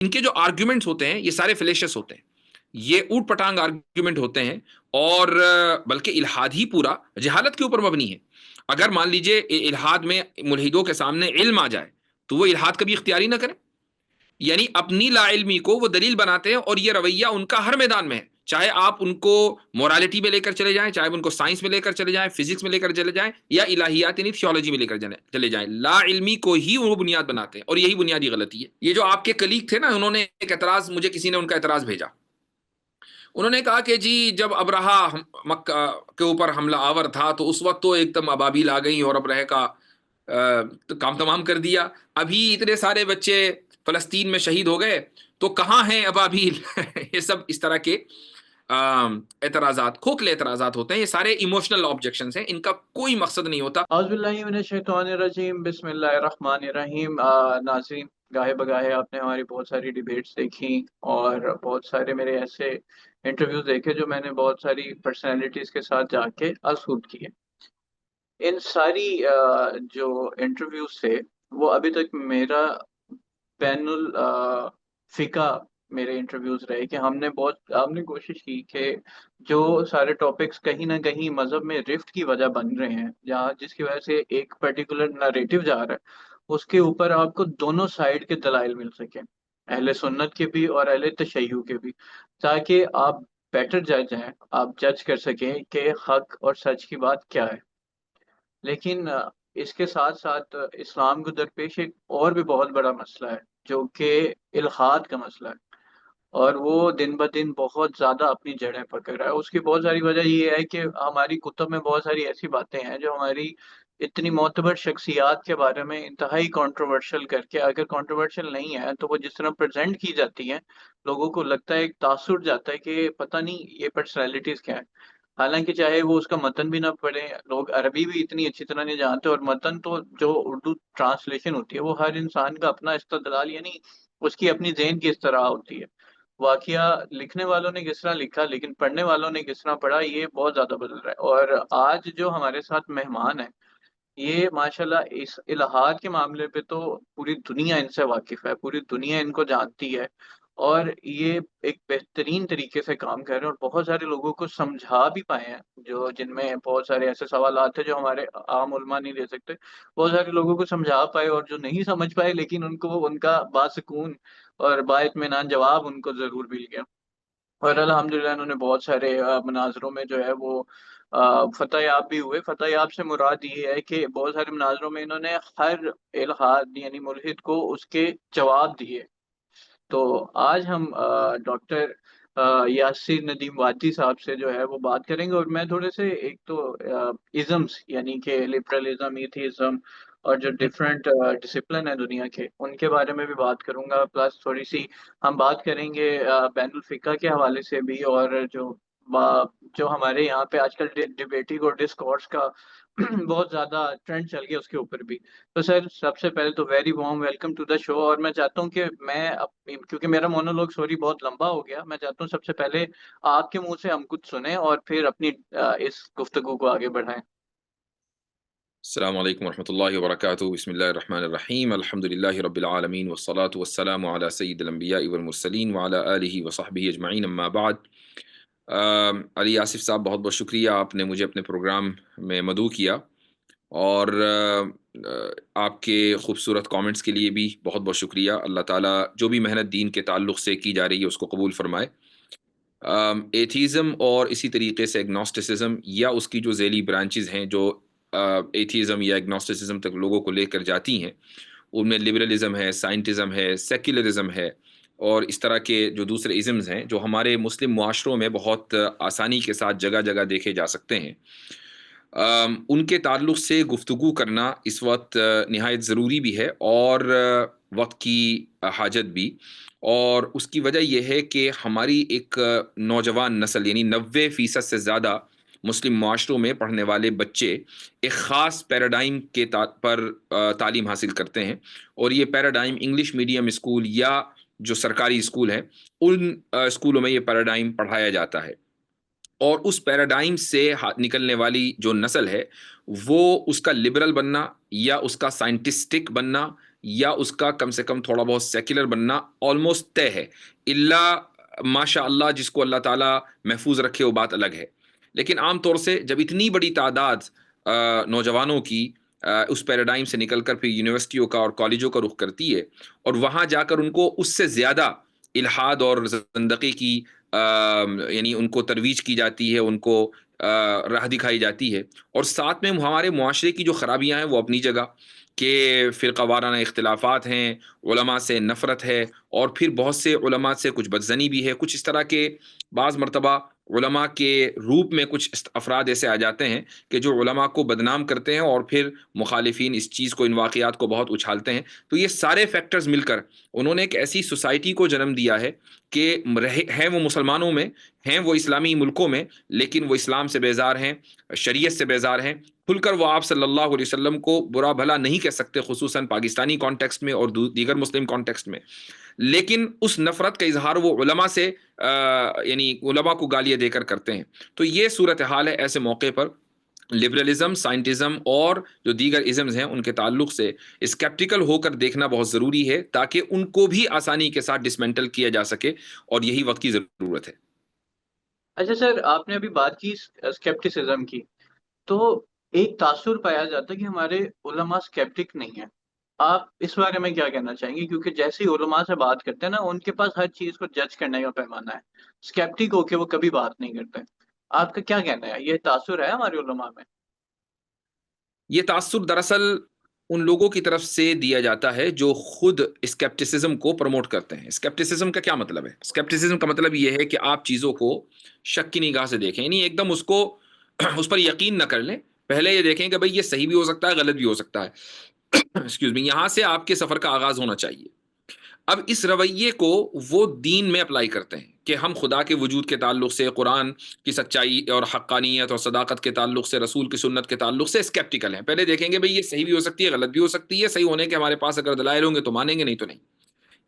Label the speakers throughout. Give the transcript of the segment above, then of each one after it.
Speaker 1: ان کے جو آرگیومنٹس ہوتے ہیں یہ سارے فلیشس ہوتے ہیں، یہ اوٹ پٹانگ آرگیومنٹ ہوتے ہیں، اور بلکہ الحاد ہی پورا جہالت کے اوپر مبنی ہے۔ اگر مان لیجئے الحاد میں ملحدوں کے سامنے علم آ جائے تو وہ الحاد کبھی اختیاری نہ کریں، یعنی اپنی لا علمی کو وہ دلیل بناتے ہیں، اور یہ رویہ ان کا ہر میدان میں ہے، چاہے آپ ان کو مورالٹی میں لے کر چلے جائیں، چاہے ان کو سائنس میں لے کر چلے جائیں، فزکس میں لے کر چلے جائیں، یا الہیات یعنی تھیولوجی میں لے کر چلے جائیں، لا علمی کو ہی وہ بنیاد بناتے ہیں، اور یہی بنیادی غلطی ہے۔ یہ جو آپ کے کلیگ تھے نا، انہوں نے ایک اعتراض، مجھے کسی نے ان کا اعتراض بھیجا، انہوں نے کہا کہ جی جب ابرہا مکہ کے اوپر حملہ آور تھا تو اس وقت تو ایک دم ابابیل آ گئی اور ابرہے کا کام تمام کر دیا، ابھی اتنے سارے بچے فلسطین میں شہید ہو گئے تو کہاں ہیں ابابیل؟ یہ سب اس طرح کے اعتراضات، کھوکھلے اعتراضات ہوتے ہیں، یہ سارے ایموشنل آبجیکشنز ہیں، ان کا کوئی مقصد نہیں ہوتا۔
Speaker 2: اعوذ باللہ من الشیطان الرجیم، بسم اللہ الرحمن الرحیم۔ ناظرین، گاہے بگاہے آپ نے ہماری بہت ساری ڈیبیٹس دیکھی اور بہت سارے میرے ایسے انٹرویوز دیکھے جو میں نے بہت ساری پرسنالٹیز کے ساتھ جا کے شوٹ کیے۔ ان ساری جو انٹرویوز تھے وہ ابھی تک میرا بین الفقہ میرے انٹرویوز رہے کہ ہم نے کوشش کی کہ جو سارے ٹاپکس کہیں نہ کہیں مذہب میں رفٹ کی وجہ بن رہے ہیں، یا جس کی وجہ سے ایک پرٹیکولر نریٹو جا رہا ہے، اس کے اوپر آپ کو دونوں سائڈ کے دلائل مل سکیں، اہل سنت کے بھی اور اہل تشیع کے بھی، تاکہ آپ بیٹر جج ہیں، آپ جج کر سکیں کہ حق اور سچ کی بات کیا ہے۔ لیکن اس کے ساتھ ساتھ اسلام کو درپیش ایک اور بھی بہت بڑا مسئلہ ہے جو کہ الحاد کا مسئلہ ہے، اور وہ دن بہ دن بہت زیادہ اپنی جڑیں پکڑ رہا ہے۔ اس کی بہت ساری وجہ یہ ہے کہ ہماری کتب میں بہت ساری ایسی باتیں ہیں جو ہماری اتنی معتبر شخصیات کے بارے میں انتہائی کنٹروورشل کر کے، اگر کنٹروورشل نہیں ہے تو وہ جس طرح پریزنٹ کی جاتی ہیں، لوگوں کو لگتا ہے، ایک تاثر جاتا ہے کہ پتہ نہیں یہ پرسنالٹیز کیا ہے، حالانکہ چاہے وہ اس کا متن بھی نہ پڑھے، لوگ عربی بھی اتنی اچھی طرح نہیں جانتے، اور متن تو جو اردو ٹرانسلیشن ہوتی ہے وہ ہر انسان کا اپنا استدلال، یعنی اس کی اپنی ذہن کی اس طرح ہوتی ہے۔ واقعہ لکھنے والوں نے کس طرح لکھا لیکن پڑھنے والوں نے کس طرح پڑھا، یہ بہت زیادہ بدل رہا ہے۔ اور آج جو ہمارے ساتھ مہمان ہیں، یہ ماشاءاللہ اس الہاد کے معاملے پہ تو پوری دنیا ان سے واقف ہے، پوری دنیا ان کو جانتی ہے، اور یہ ایک بہترین طریقے سے کام کر رہے ہیں، اور بہت سارے لوگوں کو سمجھا بھی پائے ہیں، جن میں بہت سارے ایسے سوالات ہیں جو ہمارے عام علماء نہیں دے سکتے، بہت سارے لوگوں کو سمجھا پائے، اور جو نہیں سمجھ پائے لیکن ان کو ان کا باسکون اور بااطمینان جواب ان کو ضرور مل گیا۔ اور الحمدللہ انہوں نے بہت سارے مناظروں میں جو ہے وہ فتح یاب بھی ہوئے۔ فتح یاب سے مراد یہ ہے کہ بہت سارے مناظروں میں انہوں نے ہر الحاد یعنی ملحد کو اس کے جواب دیے۔ تو آج ہم ڈاکٹر یاسر ندیم وادی صاحب سے جو ہے وہ بات کریں گے، اور میں تھوڑے سے ایک تو ازمس یعنی کہ لبرلزم، ایتھیزم، اور جو ڈفرینٹ ڈسپلن ہے دنیا کے، ان کے بارے میں بھی بات کروں گا، پلس تھوڑی سی ہم بات کریں گے بین الفقہ کے حوالے سے بھی، اور جو ہمارے یہاں پہ آج کل ڈبیٹنگ اور ڈسکورس کا بہت زیادہ ٹرینڈ چل گیا، اس کے اوپر بھی۔ تو سر، سب سے پہلے تو very warm welcome to the show, اور میں چاہتا ہوں کہ کیونکہ میرا مونولوگ سوری بہت لمبا ہو گیا، میں چاہتا ہوں سب سے پہلے آپ کے منہ سے ہم کچھ سنیں اور پھر اپنی اس گفتگو کو آگے بڑھائیں۔
Speaker 1: السلام علیکم ورحمۃ اللہ وبرکاتہ، بسم اللہ الرحمن الرحیم، الحمد للہ رب العالمین والصلاة والسلام علی سید الانبیاء والمرسلین وعلی آلہ وصحبہ اجمعین، اما بعد۔ علی آصف صاحب، بہت بہت شکریہ، آپ نے مجھے اپنے پروگرام میں مدعو کیا، اور آپ کے خوبصورت کامنٹس کے لیے بھی بہت بہت شکریہ۔ اللہ تعالیٰ جو بھی محنت دین کے تعلق سے کی جا رہی ہے اس کو قبول فرمائے۔ ایتھیزم اور اسی طریقے سے ایگنوسٹسزم، یا اس کی جو ذیلی برانچز ہیں جو ایتھیزم یا ایگنوسٹسزم تک لوگوں کو لے کر جاتی ہیں، ان میں لبرلزم ہے، سائنٹزم ہے، سیکولرزم ہے، اور اس طرح کے جو دوسرے ازمز ہیں جو ہمارے مسلم معاشروں میں بہت آسانی کے ساتھ جگہ جگہ دیکھے جا سکتے ہیں، ان کے تعلق سے گفتگو کرنا اس وقت نہایت ضروری بھی ہے، اور وقت کی حاجت بھی۔ اور اس کی وجہ یہ ہے کہ ہماری ایک نوجوان نسل، یعنی 90% سے زیادہ مسلم معاشروں میں پڑھنے والے بچے ایک خاص پیراڈائم کے پر تعلیم حاصل کرتے ہیں، اور یہ پیراڈائم انگلش میڈیم اسکول یا جو سرکاری اسکول ہیں ان اسکولوں میں یہ پیراڈائم پڑھایا جاتا ہے، اور اس پیراڈائم سے نکلنے والی جو نسل ہے وہ اس کا لبرل بننا، یا اس کا سائنٹسٹک بننا، یا اس کا کم سے کم تھوڑا بہت سیکولر بننا آلموسٹ طے ہے، اللہ ماشاء اللہ جس کو اللہ تعالیٰ محفوظ رکھے وہ بات الگ ہے۔ لیکن عام طور سے جب اتنی بڑی تعداد نوجوانوں کی اس پیراڈائم سے نکل کر پھر یونیورسٹیوں کا اور کالجوں کا رخ کرتی ہے، اور وہاں جا کر ان کو اس سے زیادہ الحاد اور زندقی کی یعنی ان کو ترویج کی جاتی ہے، ان کو راہ دکھائی جاتی ہے، اور ساتھ میں ہمارے معاشرے کی جو خرابیاں ہیں وہ اپنی جگہ، کہ فرقہ وارانہ اختلافات ہیں، علماء سے نفرت ہے، اور پھر بہت سے علماء سے کچھ بدزنی بھی ہے، کچھ اس طرح کے بعض مرتبہ علماء کے روپ میں کچھ افراد ایسے آ جاتے ہیں کہ جو علماء کو بدنام کرتے ہیں، اور پھر مخالفین اس چیز کو، ان واقعات کو بہت اچھالتے ہیں۔ تو یہ سارے فیکٹرز مل کر انہوں نے ایک ایسی سوسائٹی کو جنم دیا ہے کہ ہیں وہ مسلمانوں میں، ہیں وہ اسلامی ملکوں میں، لیکن وہ اسلام سے بیزار ہیں، شریعت سے بیزار ہیں، کھل کر وہ آپ صلی اللہ علیہ وسلم کو برا بھلا نہیں کہہ سکتے، خصوصاً پاکستانی کانٹیکسٹ میں اور دیگر مسلم کانٹیکسٹ میں، لیکن اس نفرت کا اظہار وہ علماء سے یعنی علماء کو گالیاں دے کر کرتے ہیں۔ تو یہ صورتحال ہے۔ ایسے موقع پر لبرلزم، سائنٹزم اور جو دیگر ازمز ہیں ان کے تعلق سے اسکیپٹیکل ہو کر دیکھنا بہت ضروری ہے، تاکہ ان کو بھی آسانی کے ساتھ ڈسمنٹل کیا جا سکے، اور یہی وقت کی ضرورت ہے۔
Speaker 2: اچھا سر، آپ نے ابھی بات کی اسکیپٹسزم کی، تو ایک تاثر پایا جاتا ہے کہ ہمارے علماء اسکیپٹک نہیں ہیں۔ آپ اس بارے میں کیا کہنا چاہیں گے؟ کیونکہ جیسے ہی علماء سے بات کرتے ہیں نا، ان کے پاس ہر چیز کو جج کرنے کا پیمانہ ہے، اسکیپٹک ہو کے وہ کبھی بات نہیں کرتے۔ آپ کا کیا کہنا ہے؟ یہ تاثر ہے ہمارے علماء میں؟
Speaker 1: یہ تاثر دراصل ان لوگوں کی طرف سے دیا جاتا ہے جو خود اسکیپٹسزم کو پروموٹ کرتے ہیں۔ اسکیپٹسزم کا کیا مطلب ہے؟ اسکیپٹسزم کا مطلب یہ ہے کہ آپ چیزوں کو شک کی نگاہ سے دیکھیں، یعنی ایک دم اس کو اس پر یقین نہ کر لیں، پہلے یہ دیکھیں کہ بھئی یہ صحیح بھی ہو سکتا ہے، غلط بھی ہو سکتا ہے۔ ایکسکیوز می، یہاں سے آپ کے سفر کا آغاز ہونا چاہیے۔ اب اس رویے کو وہ دین میں اپلائی کرتے ہیں کہ ہم خدا کے وجود کے تعلق سے، قرآن کی سچائی اور حقانیت اور صداقت کے تعلق سے، رسول کی سنت کے تعلق سے اسکیپٹیکل ہیں۔ پہلے دیکھیں گے بھئی یہ صحیح بھی ہو سکتی ہے، غلط بھی ہو سکتی ہے، صحیح ہونے کے ہمارے پاس اگر دلائل ہوں گے تو مانیں گے، نہیں تو نہیں۔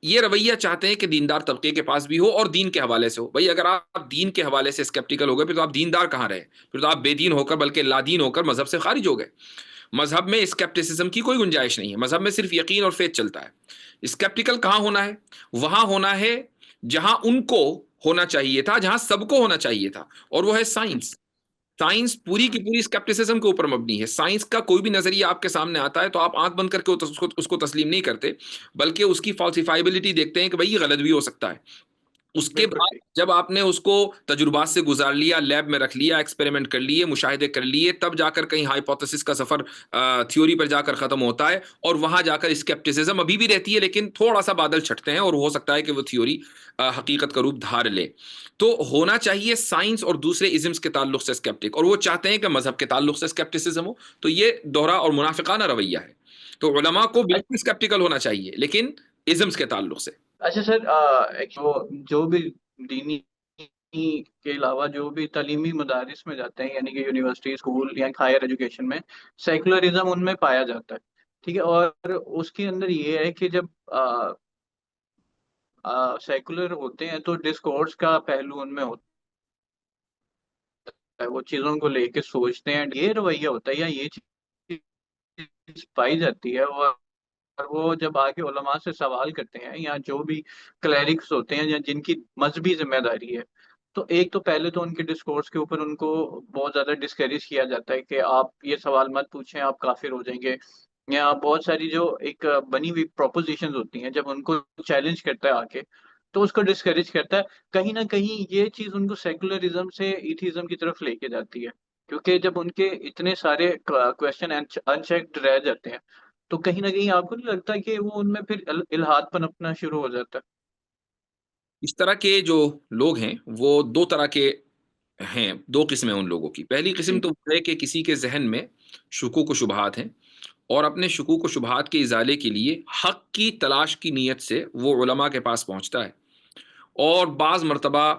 Speaker 1: یہ رویہ چاہتے ہیں کہ دیندار طبقے کے پاس بھی ہو اور دین کے حوالے سے ہو۔ بھئی اگر آپ دین کے حوالے سے اسکیپٹیکل ہو گئے، پھر تو آپ دیندار کہاں رہے؟ پھر تو آپ بے دین ہو کر بلکہ لا دین ہو کر مذہب سے خارج ہو گئے۔ مذہب میں اسکیپٹسزم کی کوئی گنجائش نہیں ہے، مذہب میں صرف یقین اور فیتھ چلتا ہے۔ اسکیپٹیکل کہاں ہونا ہے؟ وہاں ہونا ہے جہاں ان کو ہونا چاہیے تھا، جہاں سب کو ہونا چاہیے تھا، اور وہ ہے سائنس۔ سائنس پوری کی پوری اسکیپٹسزم کے اوپر مبنی ہے۔ سائنس کا کوئی بھی نظریہ آپ کے سامنے آتا ہے تو آپ آنکھ بند کر کے اس کو تسلیم نہیں کرتے، بلکہ اس کی فالسیفائبلٹی دیکھتے ہیں کہ بھئی یہ غلط بھی ہو سکتا ہے۔ اس کے
Speaker 2: بالکل
Speaker 1: بعد
Speaker 2: ٹھیک۔
Speaker 1: جب آپ نے اس کو تجربات سے گزار لیا، لیب میں رکھ لیا، ایکسپیریمنٹ کر لیے، مشاہدے کر لیے، تب جا کر کہیں ہائپوتھیسس کا سفر تھیوری پر جا کر ختم ہوتا ہے، اور وہاں جا کر اسکیپٹسزم ابھی بھی رہتی ہے، لیکن تھوڑا سا بادل چھٹتے ہیں، اور ہو سکتا ہے کہ وہ تھیوری حقیقت کا روپ دھار لے۔ تو ہونا چاہیے سائنس اور دوسرے ازمز کے تعلق سے اسکیپٹک، اور وہ چاہتے ہیں کہ مذہب کے تعلق سے اسکیپٹسزم ہو۔ تو یہ دوہرا اور منافقانہ رویہ ہے۔ تو علماء کو بالکل اسکیپٹیکل ہونا چاہیے، لیکن ازمز کے تعلق سے۔
Speaker 2: اچھا سر، جو بھی دینی کے علاوہ جو بھی تعلیمی مدارس میں جاتے ہیں، یعنی کہ یونیورسٹی، اسکول یا ہائر ایجوکیشن میں، سیکولرزم ان میں پایا جاتا ہے، ٹھیک ہے، اور اس کے اندر یہ ہے کہ جب سیکولر ہوتے ہیں تو ڈسکورس کا پہلو ان میں ہوتا ہے، وہ چیزوں کو لے کے سوچتے ہیں، یہ رویہ ہوتا ہے یا یہ چیز پائی جاتی ہے، اور وہ جب آگے علماء سے سوال کرتے ہیں، یا جو بھی کلیرکس ہوتے ہیں یا جن کی مذہبی ذمہ داری ہے، تو ایک تو پہلے تو ان کے ڈسکورس کے اوپر ان کو بہت زیادہ ڈسکریج کیا جاتا ہے کہ آپ یہ سوال مت پوچھیں، آپ کافر ہو جائیں گے، یا بہت ساری جو ایک بنی ہوئی پروپوزیشنز ہوتی ہیں، جب ان کو چیلنج کرتا ہے آ کے تو اس کو ڈسکریج کرتا ہے۔ کہیں نہ کہیں یہ چیز ان کو سیکولرزم سے ایتھیزم کی طرف لے کے جاتی ہے، کیونکہ جب ان کے اتنے سارے کویشچن انچیکڈ رہ جاتے ہیں، تو کہیں نہ کہیں آپ کو نہیں لگتا کہ وہ ان میں پھر الہاد پنپنا شروع ہو جاتا ہے؟
Speaker 1: اس طرح کے جو لوگ ہیں وہ دو طرح کے ہیں، دو قسمیں ان لوگوں کی۔ پہلی قسم
Speaker 2: جی
Speaker 1: تو وہ ہے کہ کسی کے ذہن میں شکوک و شبہات ہیں، اور اپنے شکوک و شبہات کے ازالے کے لیے حق کی تلاش کی نیت سے وہ علماء کے پاس پہنچتا ہے، اور بعض مرتبہ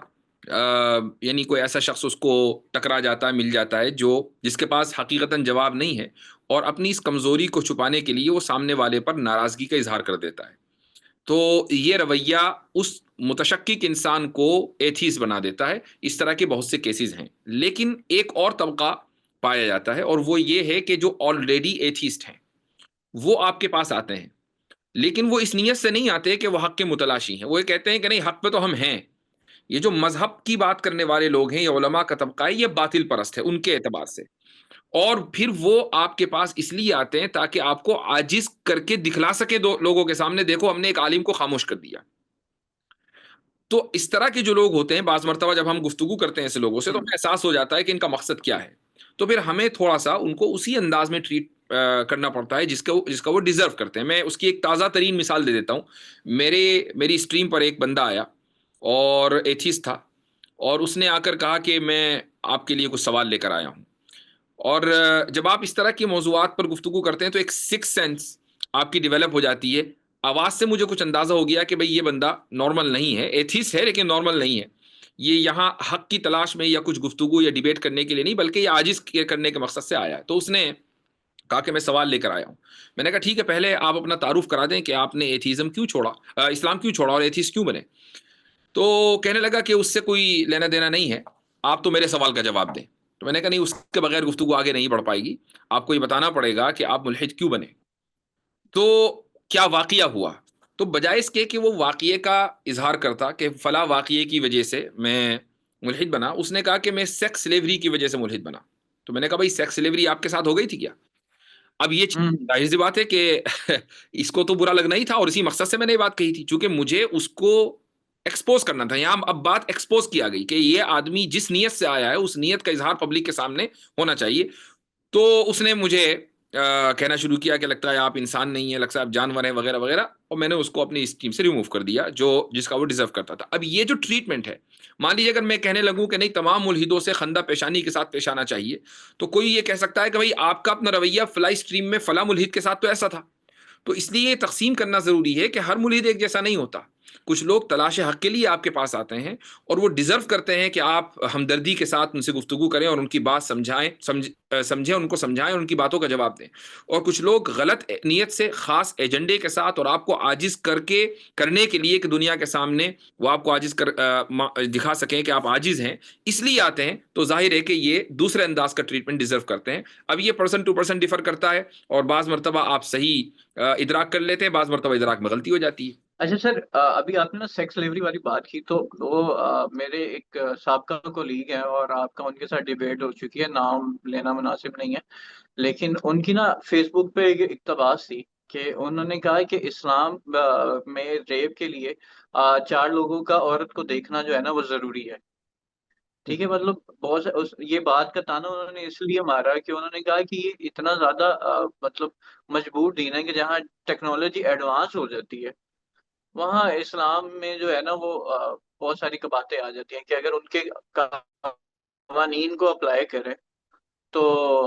Speaker 1: یعنی کوئی ایسا شخص اس کو ٹکرا جاتا ہے، مل جاتا ہے، جس کے پاس حقیقتاً جواب نہیں ہے، اور اپنی اس کمزوری کو چھپانے کے لیے وہ سامنے والے پر ناراضگی کا اظہار کر دیتا ہے۔ تو یہ رویہ اس متشکک انسان کو ایتھیس بنا دیتا ہے۔ اس طرح کے بہت سے کیسز ہیں، لیکن ایک اور طبقہ پایا جاتا ہے، اور وہ یہ ہے کہ جو آلریڈی ایتھیسٹ ہیں وہ آپ کے پاس آتے ہیں، لیکن وہ اس نیت سے نہیں آتے کہ وہ حق کے متلاشی ہیں. وہ یہ کہتے ہیں کہ نہیں، حق پہ تو ہم ہیں. یہ جو مذہب کی بات کرنے والے لوگ ہیں، یہ علماء کا طبقہ ہے، یہ باطل پرست ہے ان کے اعتبار سے. اور پھر وہ آپ کے پاس اس لیے آتے ہیں تاکہ آپ کو عاجز کر کے دکھلا سکے دو لوگوں کے سامنے، دیکھو ہم نے ایک عالم کو خاموش کر دیا. تو اس طرح کے جو لوگ ہوتے ہیں، بعض مرتبہ جب ہم گفتگو کرتے ہیں ایسے لوگوں سے تو ہمیں احساس ہو جاتا ہے کہ ان کا مقصد کیا ہے. تو پھر ہمیں تھوڑا سا ان کو اسی انداز میں ٹریٹ کرنا پڑتا ہے جس کا وہ ڈیزرو کرتے ہیں. میں اس کی ایک تازہ ترین مثال دے دیتا ہوں. میری اسٹریم پر ایک بندہ آیا اور ایتھیسٹ تھا، اور اس نے آ کر کہا کہ میں آپ کے لیے کچھ سوال لے کر آیا ہوں. اور جب آپ اس طرح کے موضوعات پر گفتگو کرتے ہیں تو ایک سکس سینس آپ کی ڈیولپ ہو جاتی ہے. آواز سے مجھے کچھ اندازہ ہو گیا کہ بھئی یہ بندہ نارمل نہیں ہے، ایتھیسٹ ہے لیکن نارمل نہیں ہے. یہ یہاں حق کی تلاش میں یا کچھ گفتگو یا ڈیبیٹ کرنے کے لیے نہیں، بلکہ یہ عاجز کرنے کے مقصد سے آیا ہے. تو اس نے کہا کہ میں سوال لے کر آیا ہوں. میں نے کہا ٹھیک ہے، پہلے آپ اپنا تعارف کرا دیں کہ آپ نے ایتھیزم کیوں چھوڑا، اسلام کیوں چھوڑا اور ایتھیسٹ کیوں بنے. تو کہنے لگا کہ اس سے کوئی لینا دینا نہیں ہے، آپ تو میرے سوال کا جواب دیں. تو میں نے کہا نہیں، اس کے بغیر گفتگو آگے نہیں بڑھ پائے گی. آپ کو یہ بتانا پڑے گا کہ آپ ملحد کیوں بنے. تو کیا واقعہ ہوا. تو بجائے اس کے کہ وہ واقعے کا اظہار کرتا کہ فلاں واقعے کی وجہ سے میں ملحد بنا، اس نے کہا کہ میں سیکس سلیوری کی وجہ سے ملحد بنا. تو میں نے کہا بھائی سیکس سلیوری آپ کے ساتھ ہو گئی تھی کیا. اب یہ ظاہر سی بات ہے کہ اس کو تو برا لگنا ہی تھا، اور اسی مقصد سے میں نے یہ بات کہی تھی، چونکہ مجھے اس کو ایکسپوز کرنا تھا. یہاں اب بات ایکسپوز کیا گئی کہ یہ آدمی جس نیت سے آیا ہے اس نیت کا اظہار پبلک کے سامنے ہونا چاہیے. تو اس نے مجھے کہنا شروع کیا کہ لگتا ہے آپ انسان نہیں ہیں، لگتا ہے آپ جانور ہیں وغیرہ وغیرہ. اور میں نے اس کو اپنی اس ٹیم سے ریموو کر دیا جس کا وہ ڈیزرو کرتا تھا. اب یہ جو ٹریٹمنٹ ہے، مان لیجیے اگر میں کہنے لگوں کہ نہیں تمام ملحدوں سے خندہ پیشانی کے ساتھ پیش آنا چاہیے، تو کوئی یہ کہہ سکتا ہے کہ بھائی آپ کا اپنا رویہ فلاں اسٹریم میں فلاں ملحد کے ساتھ تو ایسا تھا. تو اس لیے یہ تقسیم کرنا ضروری ہے کہ ہر ملحد ایک جیسا نہیں ہوتا. کچھ لوگ تلاش حق کے لیے آپ کے پاس آتے ہیں اور وہ ڈیزرو کرتے ہیں کہ آپ ہمدردی کے ساتھ ان سے گفتگو کریں اور ان کی بات سمجھیں، ان کو سمجھائیں اور ان کی باتوں کا جواب دیں. اور کچھ لوگ غلط نیت سے خاص ایجنڈے کے ساتھ اور آپ کو عاجز کرنے کے لیے کہ دنیا کے سامنے وہ آپ کو عاجز دکھا سکیں کہ آپ عاجز ہیں، اس لیے آتے ہیں. تو ظاہر ہے کہ یہ دوسرے انداز کا ٹریٹمنٹ ڈیزرو کرتے ہیں. اب یہ پرسن ٹو پرسن ڈیفر کرتا ہے، اور بعض مرتبہ آپ صحیح ادراک کر لیتے ہیں، بعض مرتبہ ادراک میں غلطی ہو جاتی ہے.
Speaker 2: اچھا سر، ابھی آپ نے نا سیکس ڈلیوری والی بات کی، تو وہ میرے ایک سابقہ کولیگ ہیں اور آپ کا ان کے ساتھ ڈیبیٹ ہو چکی ہے، نام لینا مناسب نہیں ہے، لیکن ان کی نا فیس بک پہ ایک اقتباس تھی کہ انہوں نے کہا کہ اسلام میں ریپ کے لیے 4 لوگوں کا عورت کو دیکھنا جو ہے نا وہ ضروری ہے. ٹھیک ہے، مطلب یہ بات کا تانا انہوں نے اس لیے مارا کہ انہوں نے کہا کہ یہ اتنا زیادہ مطلب مجبور دین ہے کہ جہاں ٹیکنالوجی ایڈوانس ہو جاتی ہے، وہاں اسلام میں جو ہے نا وہ بہت ساری باتیں آ جاتی ہیں کہ اگر ان کے قوانین کو اپلائی کرے تو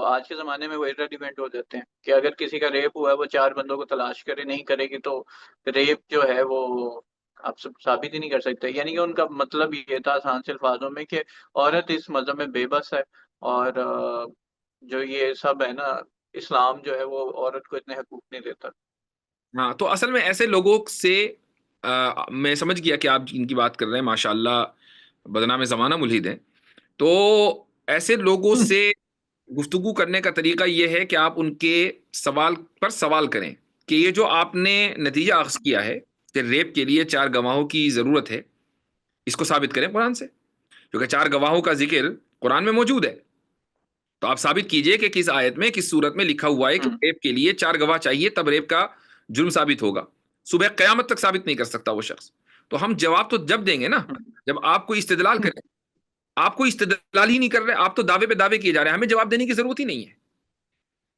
Speaker 2: آج کے زمانے میں وہ ریلیونٹ ہو جاتے ہیں کہ اگر کسی کا ریپ ہوا ہے وہ 4 بندوں کو تلاش کرے نہیں کرے گی تو ریپ جو ہے وہ آپ سب ثابت ہی نہیں کر سکتے. یعنی کہ ان کا مطلب یہ تھا آسان سے الفاظوں میں کہ عورت اس مذہب میں بے بس ہے، اور جو یہ سب ہے نا اسلام جو ہے وہ عورت کو اتنے حقوق نہیں دیتا.
Speaker 1: ہاں، تو اصل میں ایسے لوگوں سے میں سمجھ گیا کہ آپ ان کی بات کر رہے ہیں، ماشاء اللہ بدنام زمانہ ملحد ہیں. تو ایسے لوگوں سے گفتگو کرنے کا طریقہ یہ ہے کہ آپ ان کے سوال پر سوال کریں کہ یہ جو آپ نے نتیجہ اخذ کیا ہے کہ ریپ کے لیے 4 گواہوں کی ضرورت ہے، اس کو ثابت کریں قرآن سے، کیونکہ 4 گواہوں کا ذکر قرآن میں موجود ہے. تو آپ ثابت کیجئے کہ کس آیت میں کس صورت میں لکھا ہوا ہے کہ ریپ کے لیے 4 گواہ چاہیے تب ریپ کا جرم ثابت ہوگا. صبح قیامت تک ثابت نہیں کر سکتا وہ شخص. تو ہم جواب تو جب دیں گے نا جب آپ کو استدلال کریں. آپ کو استدلال ہی نہیں کر رہے، آپ تو دعوے پہ دعوے کیے جا رہے ہیں، ہمیں جواب دینے کی ضرورت ہی نہیں ہے.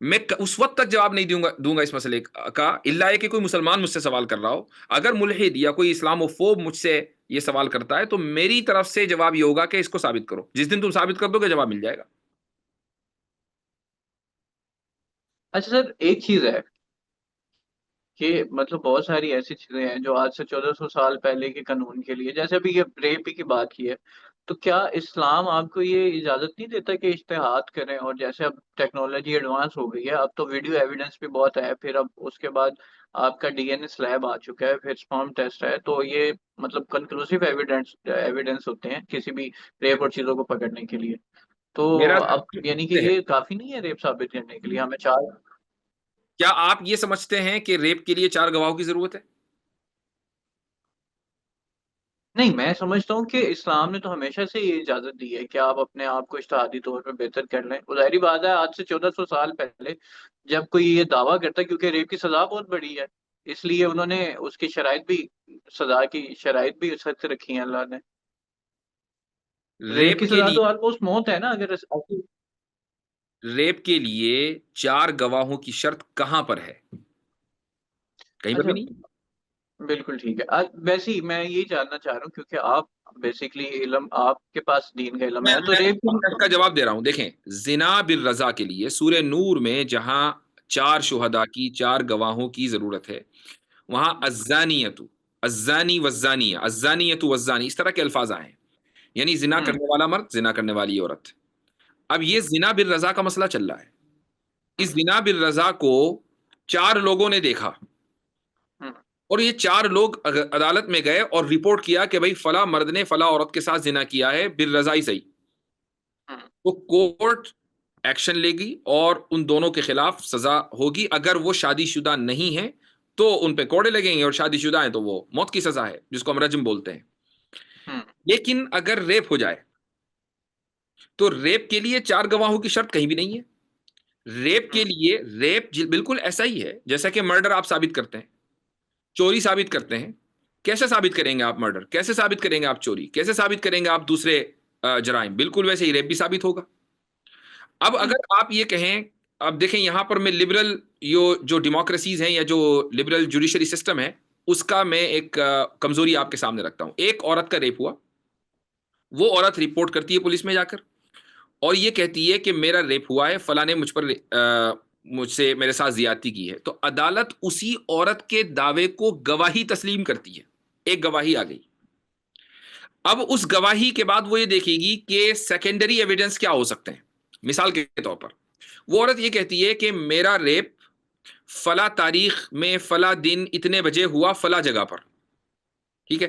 Speaker 1: میں اس وقت تک جواب نہیں دوں گا اس مسئلے کا الا کہ کوئی مسلمان مجھ سے سوال کر رہا ہو. اگر ملحد یا کوئی اسلام فوب مجھ سے یہ سوال کرتا ہے تو میری طرف سے جواب یہ ہوگا کہ اس کو ثابت کرو. جس دن تم ثابت کر دو گے جواب مل جائے گا.
Speaker 2: اچھا سر، ایک چیز ہے کہ مطلب بہت ساری ایسی چیزیں ہیں جو آج سے 1400 سال پہلے کے قانون کے لیے، جیسے ابھی یہ ریپ کی بات کی ہے، تو کیا اسلام آپ کو یہ اجازت نہیں دیتا کہ اجتہاد کریں؟ اور جیسے اب ٹیکنالوجی ایڈوانس ہو گئی ہے، اب تو ویڈیو ایویڈنس بھی بہت ہے، پھر اب اس کے بعد آپ کا ڈی این ایس لیب آ چکا ہے، پھر اسپرم ٹیسٹ ہے، تو یہ مطلب کنکلوسیو ایویڈنس ہوتے ہیں کسی بھی ریپ اور چیزوں کو پکڑنے کے لیے. تو
Speaker 1: میرا
Speaker 2: اب یعنی کہ
Speaker 1: ہے
Speaker 2: یہ کافی نہیں ہے ریپ ثابت کرنے کے لیے، ہمیں چار
Speaker 1: کیا آپ یہ سمجھتے ہیں کہ ریپ کے لیے 4 گواہوں کی ضرورت ہے؟
Speaker 2: نہیں، میں سمجھتا ہوں کہ اسلام نے تو ہمیشہ سے یہ اجازت دی ہے کہ آپ اپنے آپ کو اجتہادی طور پہ بہتر کر لیں. ظاہری بات ہے آج سے 1400 سال پہلے جب کوئی یہ دعویٰ کرتا ہے، کیونکہ ریپ کی سزا بہت بڑی ہے، اس لیے انہوں نے اس کی شرائط بھی، سزا کی شرائط بھی سخت رکھی ہیں اللہ نے. ریپ
Speaker 1: ریپ
Speaker 2: کی
Speaker 1: کے
Speaker 2: سزا
Speaker 1: لیے
Speaker 2: تو آلموسٹ موت ہے نا، اگر
Speaker 1: ریپ کے لیے 4 گواہوں کی شرط کہاں پر ہے؟ کہیں پر
Speaker 2: اچھا،
Speaker 1: بھی نہیں.
Speaker 2: بالکل ٹھیک ہے. ویسے ہی میں یہی جاننا چاہ رہا ہوں کیونکہ آپ بیسیکلی علم، آپ کے پاس دین کا علم
Speaker 1: میں
Speaker 2: ہے، تو
Speaker 1: میں
Speaker 2: ریپ
Speaker 1: اس کا جواب دے رہا ہوں. دیکھیں، زنا بالرضا کے لیے سورہ نور میں جہاں 4 شہداء کی، 4 گواہوں کی ضرورت ہے، وہاں الزانیۃ، الزانی والزانیہ، الزانیۃ والزانی، اس طرح کے الفاظ آئے ہیں. یعنی زنا
Speaker 2: ہوں
Speaker 1: کرنے والا مرد، زنا کرنے والی عورت. اب یہ زنا بالرضا کا مسئلہ چل رہا ہے. اس
Speaker 2: ہوں
Speaker 1: زنا بالرضا کو 4 لوگوں نے دیکھا،
Speaker 2: ہوں
Speaker 1: اور یہ 4 لوگ عدالت میں گئے اور رپورٹ کیا کہ بھائی فلاں مرد نے فلاں عورت کے ساتھ زنا کیا ہے، بالرضا ہی صحیح.
Speaker 2: ہوں
Speaker 1: تو کورٹ ایکشن لے گی اور ان دونوں کے خلاف سزا ہوگی. اگر وہ شادی شدہ نہیں ہے تو ان پہ کوڑے لگیں گے، اور شادی شدہ ہیں تو وہ موت کی سزا ہے، جس کو ہم رجم بولتے ہیں.
Speaker 2: ہوں
Speaker 1: لیکن اگر ریپ ہو جائے تو ریپ کے لیے 4 گواہوں کی شرط کہیں بھی نہیں ہے. ریپ کے
Speaker 2: ہوں
Speaker 1: لیے ریپ بالکل ایسا ہی ہے جیسا کہ مرڈر آپ ثابت کرتے ہیں، چوری ثابت کرتے ہیں. کیسے ثابت کریں گے آپ مرڈر؟ کیسے ثابت کریں گے آپ چوری؟ کیسے ثابت کریں گے آپ دوسرے جرائم؟ بالکل ویسے ہی ریپ بھی ثابت ہوگا. اب
Speaker 2: ہوں
Speaker 1: اگر آپ یہ کہیں، اب دیکھیں یہاں پر میں لبرل جو ڈیموکریسیز ہیں یا جو لبرل جوڈیشری سسٹم ہے، اس کا میں ایک کمزوری آپ کے سامنے رکھتا ہوں. ایک عورت کا ریپ ہوا، وہ عورت رپورٹ کرتی ہے پولیس میں جا کر، اور یہ کہتی ہے کہ میرا ریپ ہوا ہے، فلاں نے مجھ سے میرے ساتھ زیادتی کی ہے. تو عدالت اسی عورت کے دعوے کو گواہی تسلیم کرتی ہے. ایک گواہی آ گئی. اب اس گواہی کے بعد وہ یہ دیکھے گی کہ سیکنڈری ایویڈنس کیا ہو سکتے ہیں. مثال کے طور پر وہ عورت یہ کہتی ہے کہ میرا ریپ فلاں تاریخ میں فلاں دن اتنے بجے ہوا فلاں جگہ پر. ٹھیک ہے،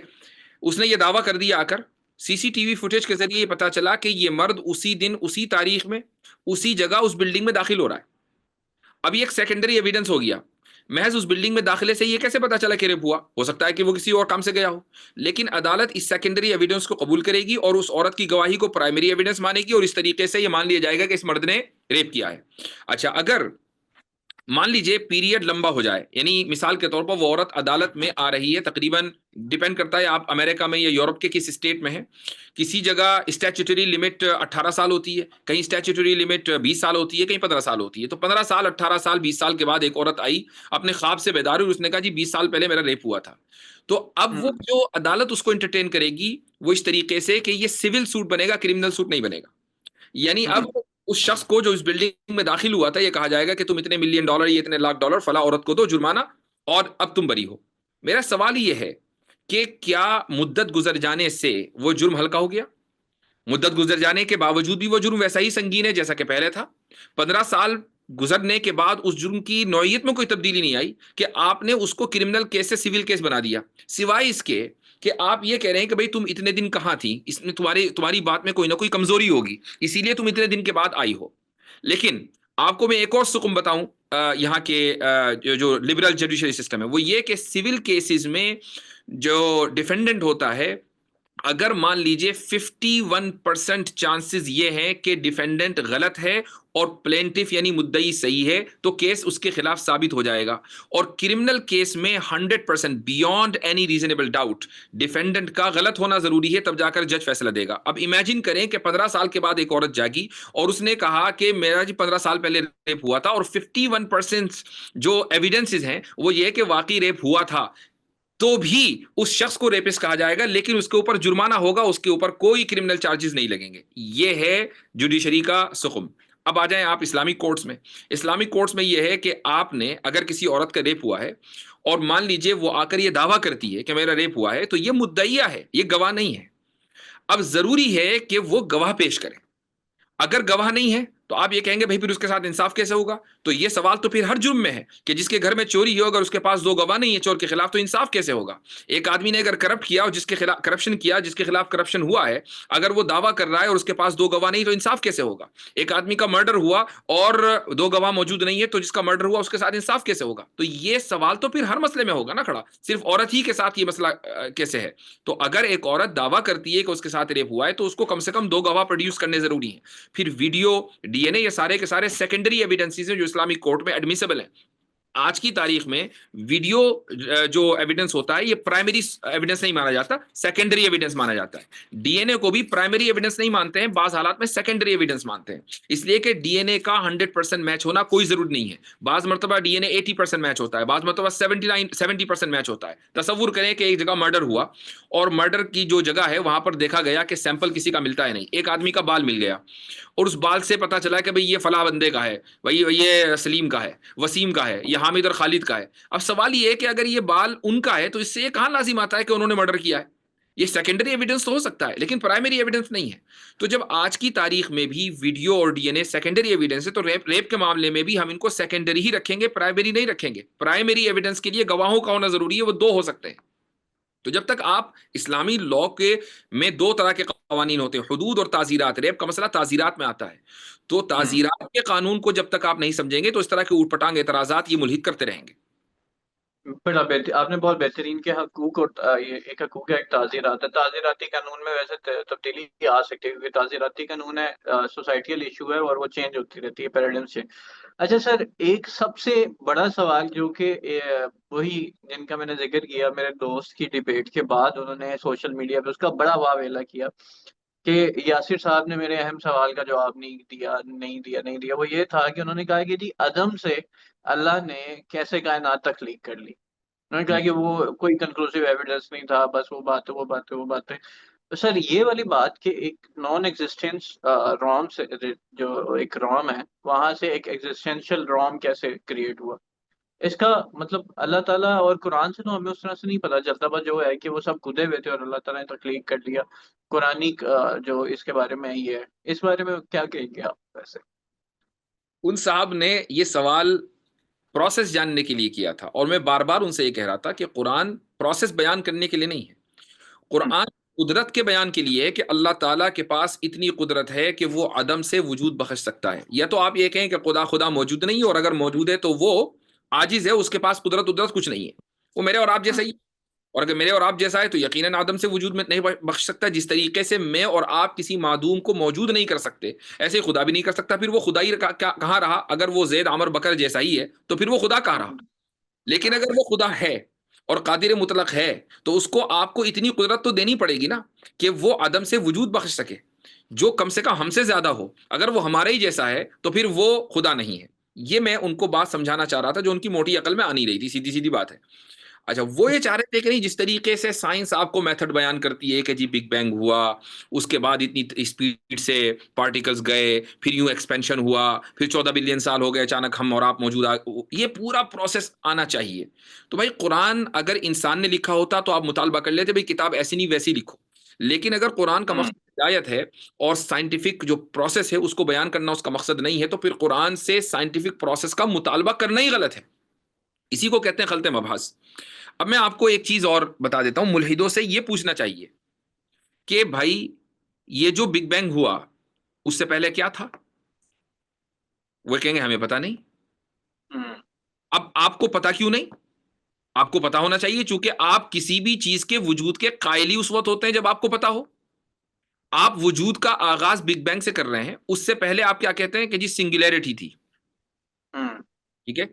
Speaker 1: اس نے یہ دعویٰ کر دیا. آ کر سی سی ٹی وی فوٹیج کے ذریعے یہ پتا چلا کہ یہ مرد اسی دن اسی تاریخ میں اسی جگہ اس بلڈنگ میں داخل ہو رہا ہے. اب یہ ایک سیکنڈری ایویڈنس ہو گیا. محض اس بلڈنگ میں داخلے سے یہ کیسے پتا چلا کہ ریپ ہوا؟ ہو سکتا ہے کہ وہ کسی اور کام سے گیا ہو. لیکن عدالت اس سیکنڈری ایویڈنس کو قبول کرے گی اور اس عورت کی گواہی کو پرائمری ایویڈنس مانے گی، اور اس طریقے سے یہ مان لیا جائے گا کہ اس مرد نے ریپ کیا ہے. اچھا، اگر مان لیجئے پیریڈ لمبا ہو جائے، یعنی مثال کے طور پر وہ عورت عدالت میں آ رہی ہے، تقریباً ڈیپینڈ کرتا ہے آپ امریکہ میں یا یورپ کے کس اسٹیٹ میں ہیں. کسی جگہ اسٹیچوٹری لمٹ 18 سال ہوتی ہے، کہیں اسٹیچوٹری لمٹ 20 سال ہوتی ہے، کہیں 15 سال ہوتی ہے. تو 15 سال، 18 سال، 20 سال کے بعد ایک عورت آئی، اپنے خواب سے بیدار ہوئی، اس نے کہا جی 20 سال پہلے میرا ریپ ہوا تھا. تو اب وہ
Speaker 2: ہوں
Speaker 1: جو عدالت اس کو انٹرٹین کرے گی وہ اس طریقے سے کہ یہ سول سوٹ بنے گا، کرمنل سوٹ نہیں بنے گا. یعنی اب
Speaker 2: ہوں
Speaker 1: اس شخص کو جو اس بلڈنگ میں داخل ہوا تھا، یہ کہا جائے گا کہ تم اتنے ملین ڈالر، یہ اتنے لاکھ ڈالر فلاں عورت کو دو جرمانہ، اور اب تم بری ہو. میرا سوال یہ ہے کہ کیا مدت گزر جانے سے وہ جرم ہلکا ہو گیا؟ مدت گزر جانے کے باوجود بھی وہ جرم ویسا ہی سنگین ہے جیسا کہ پہلے تھا. 15 سال گزرنے کے بعد اس جرم کی نوعیت میں کوئی تبدیلی نہیں آئی کہ آپ نے اس کو کرمنل کیس سے سول کیس بنا دیا، سوائے اس کے کہ آپ یہ کہہ رہے ہیں کہ بھئی تم اتنے دن کہاں تھی، اس میں تمہاری بات میں کوئی نہ کوئی کمزوری ہوگی، اسی لیے تم اتنے دن کے بعد آئی ہو. لیکن آپ کو میں ایک اور سکم بتاؤں یہاں کے جو لبرل جوڈیشری سسٹم ہے، وہ یہ کہ سول کیسز میں جو ڈیفینڈنٹ ہوتا ہے، اگر مان لیجئے 51% چانسز یہ ہیں کہ ڈیفینڈنٹ غلط ہے اور پلینٹف یعنی مدعی صحیح ہے، تو کیس اس کے خلاف ثابت ہو جائے گا. اور کرمنل کیس میں 100% beyond any reasonable doubt defendant کا غلط ہونا ضروری ہے، تب جا کر جج فیصلہ دے گا. اب امیجن کریں کہ 15 سال کے بعد ایک عورت جاگی اور اس نے کہا کہ میرا جی 15 سال پہلے ریپ ہوا تھا، اور 51% جو ایویڈنسز ہیں وہ یہ کہ واقعی ریپ ہوا تھا، تو بھی اس شخص کو ریپسٹ کہا جائے گا، لیکن اس کے اوپر جرمانہ ہوگا، اس کے اوپر کوئی کرمنل چارجز نہیں لگیں گے. یہ ہے جوڈیشری کا سخم. اب آ جائیں آپ اسلامک کورٹس میں. اسلامک کورٹس میں یہ ہے کہ آپ نے اگر کسی عورت کا ریپ ہوا ہے اور مان لیجئے وہ آ کر یہ دعویٰ کرتی ہے کہ میرا ریپ ہوا ہے، تو یہ مدعیہ ہے، یہ گواہ نہیں ہے. اب ضروری ہے کہ وہ گواہ پیش کرے. اگر گواہ نہیں ہے تو آپ یہ کہیں گے بھائی پھر اس کے ساتھ انصاف کیسے ہوگا؟ تو یہ سوال تو پھر ہر جرم میں ہے کہ جس کے گھر میں چوری ہو اگر اس کے پاس 2 گواہ نہیں ہے چور کے خلاف تو انصاف کیسے ہوگا؟ ایک آدمی نے اگر کرپٹ کیا اور جس کے خلاف کرپشن کیا جس کے خلاف کرپشن ہوا ہے اگر وہ دعویٰ کر رہا ہے اور اس کے پاس 2 گواہ نہیں تو انصاف کیسے ہوگا؟ ایک آدمی کا مرڈر ہوا اور 2 گواہ موجود نہیں ہے تو جس کا مرڈر ہوا اس کے ساتھ انصاف کیسے ہوگا؟ تو یہ سوال تو پھر ہر مسئلے میں ہوگا نا کھڑا، صرف عورت ہی کے ساتھ یہ مسئلہ کیسے ہے؟ تو اگر ایک عورت دعویٰ کرتی ہے کہ اس کے ساتھ ریپ ہوا ہے تو اس کو کم سے کم 2 گواہ پروڈیوس کرنے ضروری ہیں. پھر ویڈیو، ڈی این اے، یہ سارے کے سارے سیکنڈری ایویڈنسز ہیں جو اسلامک کورٹ میں ایڈمیسیبل ہیں. آج کی تاریخ میں ویڈیو جو ایویڈنس ہوتا ہے یہ پرائمری ایویڈنس نہیں مانا جاتا، سیکنڈری ایویڈنس مانا جاتا ہے. ڈی این اے کو بھی پرائمری ایویڈنس نہیں مانتے ہیں، بعض حالات میں سیکنڈری ایویڈنس مانتے ہیں، اس لیے کہ ڈی این اے کا 100% میچ ہونا کوئی ضروری نہیں ہے. بعض مرتبہ ڈی این اے 80% میچ ہوتا ہے، بعض مرتبہ 70% میچ ہوتا ہے. تصور کریں کہ ایک جگہ مرڈر ہوا اور مرڈر کی جو جگہ ہے وہاں پر دیکھا گیا کہ سیمپل کسی کا ملتا ہے نہیں، ایک آدمی کا بال مل گیا اور اس بال سے پتا چلا کہ بھئی یہ فلاں بندے کا ہے، بھئی یہ سلیم کا ہے، وسیم کا ہے، یہ حامد اور خالد کا ہے. اب سوال یہ ہے کہ اگر یہ بال ان کا ہے تو اس سے یہ کہاں لازم آتا ہے کہ انہوں نے مرڈر کیا ہے؟ یہ سیکنڈری ایویڈنس تو ہو سکتا ہے لیکن پرائمری ایویڈنس نہیں ہے. تو جب آج کی تاریخ میں بھی ویڈیو اور D N A secondary evidence ہے تو ریپ کے معاملے میں بھی ہم ان کو سیکنڈری ہی رکھیں گے، پرائمری نہیں رکھیں گے. پرائمری ایویڈنس کے لیے گواہوں کا ہونا ضروری ہے، وہ 2 ہو سکتے ہیں. تو جب تک آپ اسلامی لا کے میں 2 طرح کے قوانین ہوتے ہیں، حدود اور تعزیرات. ریپ کا مسئلہ تعزیرات میں آتا ہے، تو تعزیرات کے قانون کو جب تک آپ نہیں سمجھیں گے تو اس طرح کے اوٹ پٹانگ اعتراضات یہ ملحد کرتے رہیں گے.
Speaker 2: بڑا آپ نے بہت بہترین کے حقوق اور یہ ایک حقوق ہے ایک تعزیرات ہے. تعزیراتی قانون میں ویسے تبدیلی آ سکتی ہے کیونکہ تعزیراتی قانون ہے سوسائٹیل ایشو ہے اور وہ چینج ہوتی رہتی ہے، پیراڈائم چینج. اچھا سر، ایک سب سے بڑا سوال جو کہ وہی جن کا میں نے ذکر کیا، میرے دوست کی ڈیبیٹ کے بعد انہوں نے سوشل میڈیا پہ اس کا بڑا واویلا کیا کہ یاسر صاحب نے میرے اہم سوال کا جواب نہیں دیا. وہ یہ تھا کہ انہوں نے کہا کہ جی عدم سے اللہ نے کیسے کائنات تخلیق کر لی. انہوں نے کہا کہ وہ کوئی کنکلوسیو ایویڈنس نہیں تھا، بس وہ بات ہے. تو سر یہ والی بات کہ ایک نان ایگزسٹینس روم سے جو ایک روم ہے وہاں سے ایک ایگزسٹینشیل روم کیسے کریٹ ہوا، اس کا مطلب اللہ تعالیٰ اور قرآن سے تو ہمیں اس طرح سے نہیں پتا چلتا، بس جو ہے کہ وہ سب کھدے ہوئے تھے اور اللہ تعالیٰ نے تخلیق کر لیا. قرآنی جو اس کے بارے میں یہ ہے، اس بارے میں کیا کہیں گے آپ ویسے؟
Speaker 1: ان صاحب نے یہ سوال پروسیس جاننے کے لیے کیا تھا اور میں بار بار ان سے یہ کہہ رہا تھا کہ قرآن پروسیس بیان کرنے کے لیے نہیں ہے، قرآن قدرت کے بیان کے لیے ہے کہ اللہ تعالیٰ کے پاس اتنی قدرت ہے کہ وہ عدم سے وجود بخش سکتا ہے. یا تو آپ یہ کہیں کہ خدا موجود نہیں ہے اور اگر موجود ہے تو وہ عاجز ہے، اس کے پاس قدرت کچھ نہیں ہے، وہ میرے اور آپ جیسا ہی. اور اگر میرے اور آپ جیسا ہے تو یقیناً آدم سے وجود میں نہیں بخش سکتا. جس طریقے سے میں اور آپ کسی معدوم کو موجود نہیں کر سکتے ایسے ہی خدا بھی نہیں کر سکتا. پھر وہ خدا ہی کہاں رہا؟ اگر وہ زید عمر بکر جیسا ہی ہے تو پھر وہ خدا کہاں رہا؟ لیکن اگر وہ خدا ہے اور قادر مطلق ہے تو اس کو آپ کو اتنی قدرت تو دینی پڑے گی نا کہ وہ عدم سے وجود بخش سکے، جو کم سے کم ہم سے زیادہ ہو. اگر وہ ہمارے ہی جیسا ہے تو پھر وہ خدا نہیں ہے. یہ میں ان کو بات سمجھانا چاہ رہا تھا جو ان کی موٹی عقل میں آ نہیں رہی تھی، سیدھی سیدھی بات ہے. اچھا، وہ یہ چاہ رہے تھے کہ نہیں جس طریقے سے سائنس آپ کو میتھڈ بیان کرتی ہے کہ جی بگ بینگ ہوا، اس کے بعد اتنی اسپیڈ سے پارٹیکلز گئے، پھر یوں ایکسپینشن ہوا، پھر 14 بلین سال ہو گئے، اچانک ہم اور آپ موجود یہ پورا پروسیس آنا چاہیے. تو بھائی قرآن اگر انسان نے لکھا ہوتا تو آپ مطالبہ کر لیتے بھائی کتاب ایسی نہیں ویسی لکھو. لیکن اگر قرآن کا مقصد ہدایت ہے اور سائنٹیفک جو پروسیس ہے اس کو بیان کرنا اس کا مقصد نہیں ہے تو پھر قرآن سے سائنٹیفک پروسیس کا مطالبہ کرنا ہی غلط ہے. اسی کو کہتے ہیں خلط مبحث. اب میں آپ کو ایک چیز اور بتا دیتا ہوں، ملحدوں سے یہ پوچھنا چاہیے کہ بھائی یہ جو بگ بینگ ہوا اس سے پہلے کیا تھا؟ وہ کہیں گے ہمیں پتا نہیں. اب آپ کو پتا کیوں نہیں؟ آپ کو پتا ہونا چاہیے چونکہ آپ کسی بھی چیز کے وجود کے قائل ہی اس وقت ہوتے ہیں جب آپ کو پتا ہو. آپ وجود کا آغاز بگ بینگ سے کر رہے ہیں، اس سے پہلے آپ کیا کہتے ہیں کہ جی سنگولیرٹی تھی. ٹھیک ہے،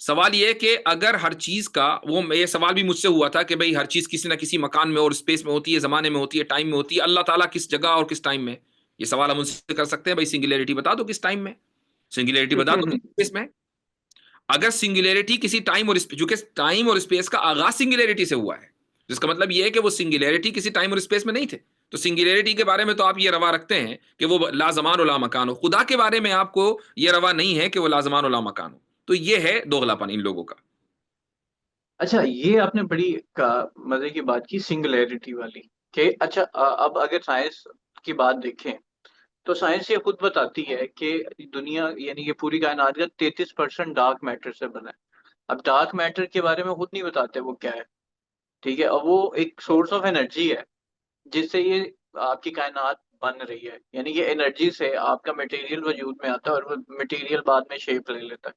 Speaker 1: سوال یہ ہے کہ اگر ہر چیز کا وہ یہ سوال بھی مجھ سے ہوا تھا کہ بھئی ہر چیز کسی نہ کسی مکان میں اور اسپیس میں ہوتی ہے، زمانے میں ہوتی ہے، ٹائم میں ہوتی ہے، اللہ تعالیٰ کس جگہ اور کس ٹائم میں؟ یہ سوال ہم ان سے کر سکتے ہیں بھئی سنگولیرٹی بتا دو کس ٹائم میں، سنگولیرٹی بتا دو کس اسپیس میں. اگر سنگولیرٹی کسی ٹائم اور چونکہ ٹائم اور اسپیس کا آغاز سنگولیرٹی سے ہوا ہے، جس کا مطلب یہ ہے کہ وہ سنگولیرٹی کسی ٹائم اور اسپیس میں نہیں تھے. تو سنگولیرٹی کے بارے میں تو آپ یہ روا رکھتے ہیں کہ وہ لا زمان و لا مکان ہو. خدا کے بارے میں آپ کو یہ روا نہیں ہے کہ وہ لا زمان و لا مکان ہو. تو یہ ہے دوغلاپن ان لوگوں کا.
Speaker 2: اچھا، یہ آپ نے بڑی مزے کی بات کی سنگولیرٹی والی کہ اچھا اب اگر سائنس کی بات دیکھیں تو سائنس یہ خود بتاتی ہے کہ دنیا یعنی کہ پوری کائنات کا 33% ڈارک میٹر سے بنا ہے. اب ڈارک میٹر کے بارے میں خود نہیں بتاتے وہ کیا ہے. ٹھیک ہے. اب وہ ایک سورس آف انرجی ہے جس سے یہ آپ کی کائنات بن رہی ہے. یعنی کہ انرجی سے آپ کا مٹیریل وجود میں آتا ہے اور وہ مٹیریل بعد میں شیپ لے لیتا ہے.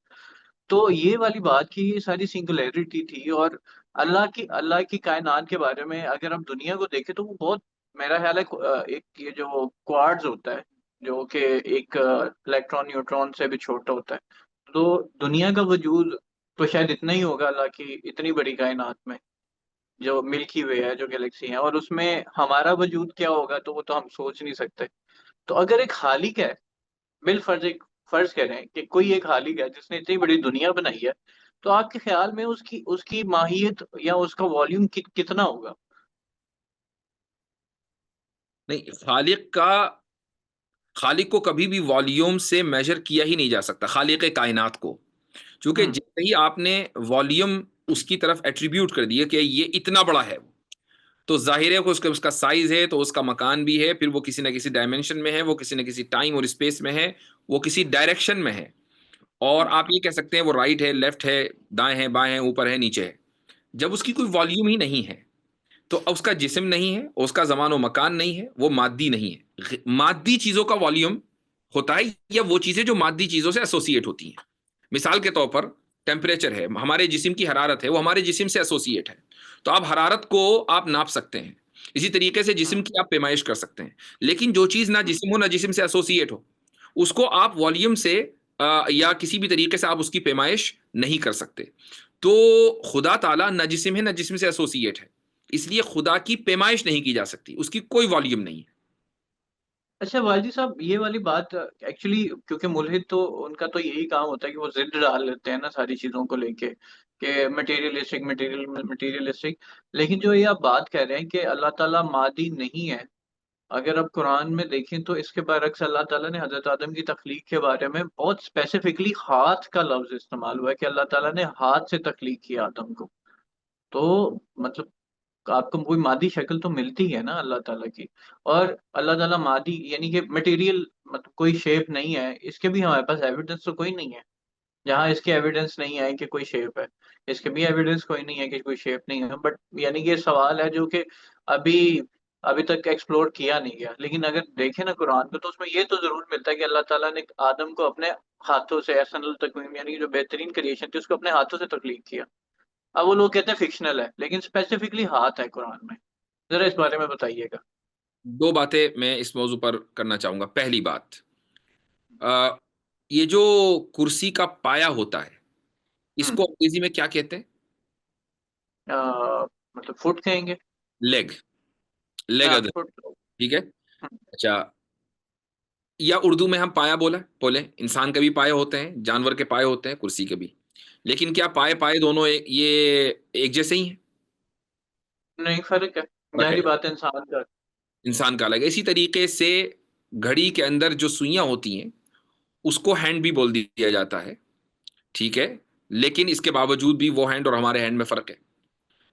Speaker 2: تو یہ والی بات کی یہ ساری سنگولیرٹی تھی. اور اللہ کی کائنات کے بارے میں اگر ہم دنیا کو دیکھیں تو وہ بہت میرا خیال ہے ایک یہ جو کوارڈز ہوتا ہے جو کہ ایک الیکٹران نیوٹران سے بھی چھوٹا ہوتا ہے. تو دنیا کا وجود تو شاید اتنا ہی ہوگا اللہ کی اتنی بڑی کائنات میں جو ملکی وے ہے جو گلیکسی ہے. اور اس میں ہمارا وجود کیا ہوگا تو وہ تو ہم سوچ نہیں سکتے. تو اگر ایک خالق ہے بالفرض ایک فرض کریں کہ کوئی ایک خالق ہے جس نے اتنی بڑی دنیا بنائی ہے تو آپ کے خیال میں اس کی ماہیت یا اس کا والیوم کتنا ہوگا؟
Speaker 1: نہیں، خالق کو کبھی بھی والیوم سے میجر کیا ہی نہیں جا سکتا، خالق کائنات کو. چونکہ
Speaker 2: ہوں
Speaker 1: جیسے ہی آپ نے والیوم اس کی طرف ایٹریبیوٹ کر دیا کہ یہ اتنا بڑا ہے، تو ظاہر ہے کہ اس کا سائز ہے، تو اس کا مکان بھی ہے، پھر وہ کسی نہ کسی ڈائمنشن میں ہے، وہ کسی نہ کسی ٹائم اور اسپیس میں ہے، وہ کسی ڈائریکشن میں ہے. اور
Speaker 2: ہوں
Speaker 1: آپ یہ کہہ سکتے ہیں وہ رائٹ ہے، لیفٹ ہے، دائیں ہے، بائیں ہے، اوپر ہے، نیچے ہے. جب اس کی کوئی والیوم ہی نہیں ہے تو اس کا جسم نہیں ہے، اس کا زمان و مکان نہیں ہے، وہ مادی نہیں ہے. مادی چیزوں کا والیوم ہوتا ہے یا وہ چیزیں جو مادی چیزوں سے ایسوسیٹ ہوتی ہیں. مثال کے طور پر ٹیمپریچر ہے، ہمارے جسم کی حرارت ہے، وہ ہمارے جسم سے ایسوسیٹ ہے. تو آپ حرارت کو آپ ناپ سکتے ہیں، اسی طریقے سے
Speaker 2: ہوں
Speaker 1: جسم کی آپ پیمائش کر سکتے ہیں. لیکن جو چیز نہ
Speaker 2: ہوں
Speaker 1: جسم ہو نہ جسم سے ایسوسیٹ ہو، اس کو آپ والیوم سے یا کسی بھی طریقے سے آپ اس کی پیمائش نہیں کر سکتے. تو خدا تعالیٰ نہ جسم ہے نہ جسم سے ایسوسیٹ ہے، اس لیے خدا کی پیمائش نہیں کی جا سکتی، اس کی کوئی والیوم نہیں ہے.
Speaker 2: اچھا والدی صاحب یہ والی بات ایکچولی کیونکہ ملحد تو ان کا تو یہی کام ہوتا ہے کہ وہ ضد ڈال لیتے ہیں نا ساری چیزوں کو لے کے کہ مٹیریلسٹک. لیکن جو یہ آپ بات کہہ رہے ہیں کہ اللہ تعالیٰ مادی نہیں ہے، اگر آپ قرآن میں دیکھیں تو اس کے برعکس اللہ تعالیٰ نے حضرت آدم کی تخلیق کے بارے میں بہت اسپیسیفکلی ہاتھ کا لفظ استعمال ہوا ہے کہ اللہ تعالیٰ نے ہاتھ سے تخلیق کیا آدم کو. تو مطلب آپ کو کوئی مادی شکل تو ملتی ہے نا اللہ تعالیٰ کی. اور اللہ تعالیٰ مادی یعنی کہ مٹیریل مطلب کوئی شیپ نہیں ہے، اس کے بھی ہمارے پاس ایویڈنس تو کوئی نہیں ہے. جہاں اس کی ایویڈنس نہیں ہے کہ کوئی شیپ ہے اس کے بھی ایویڈنس کوئی نہیں ہے کہ کوئی شیپ نہیں ہے. بٹ یعنی کہ یہ سوال ہے جو کہ ابھی ابھی تک ایکسپلور کیا نہیں گیا. لیکن اگر دیکھیں نا قرآن کو تو اس میں یہ تو ضرور ملتا ہے کہ اللہ تعالیٰ نے آدم کو اپنے ہاتھوں سے احسن التقویم یعنی کہ جو بہترین کریشن تھی اس کو اپنے ہاتھوں سے تخلیق کیا. اب وہ لوگ کہتے ہیں فکشنل ہے لیکن اسپیسیفکلی ہاتھ ہے قرآن میں. ذرا اس بارے میں بتائیے گا.
Speaker 1: دو باتیں میں اس موضوع پر کرنا چاہوں گا. پہلی بات، آ، یہ جو کرسی کا پایا ہوتا ہے اس
Speaker 2: ہوں
Speaker 1: کو انگریزی میں کیا کہتے ہیں؟
Speaker 2: مطلب فٹ کہیں گے.
Speaker 1: لیگ. لیگ
Speaker 2: ہاں
Speaker 1: ادر.
Speaker 2: فٹ.
Speaker 1: ٹھیک ہے. اچھا، یا اردو میں ہم پایا بولیں. انسان کے بھی پائے ہوتے ہیں، جانور کے پائے ہوتے ہیں، کرسی کے بھی. لیکن کیا پائے دونوں یہ ایک جیسے ہی ہیں؟
Speaker 2: نہیں فرق ہے.
Speaker 1: فرق ہے.
Speaker 2: ظاہری بات ہے انسان کا.
Speaker 1: انسان کا الگ ہے. اسی طریقے سے گھڑی کے اندر جو سوئیاں ہوتی ہیں اس کو ہینڈ بھی بول دیا جاتا ہے. ٹھیک ہے. لیکن اس کے باوجود بھی وہ ہینڈ اور ہمارے ہینڈ میں فرق ہے.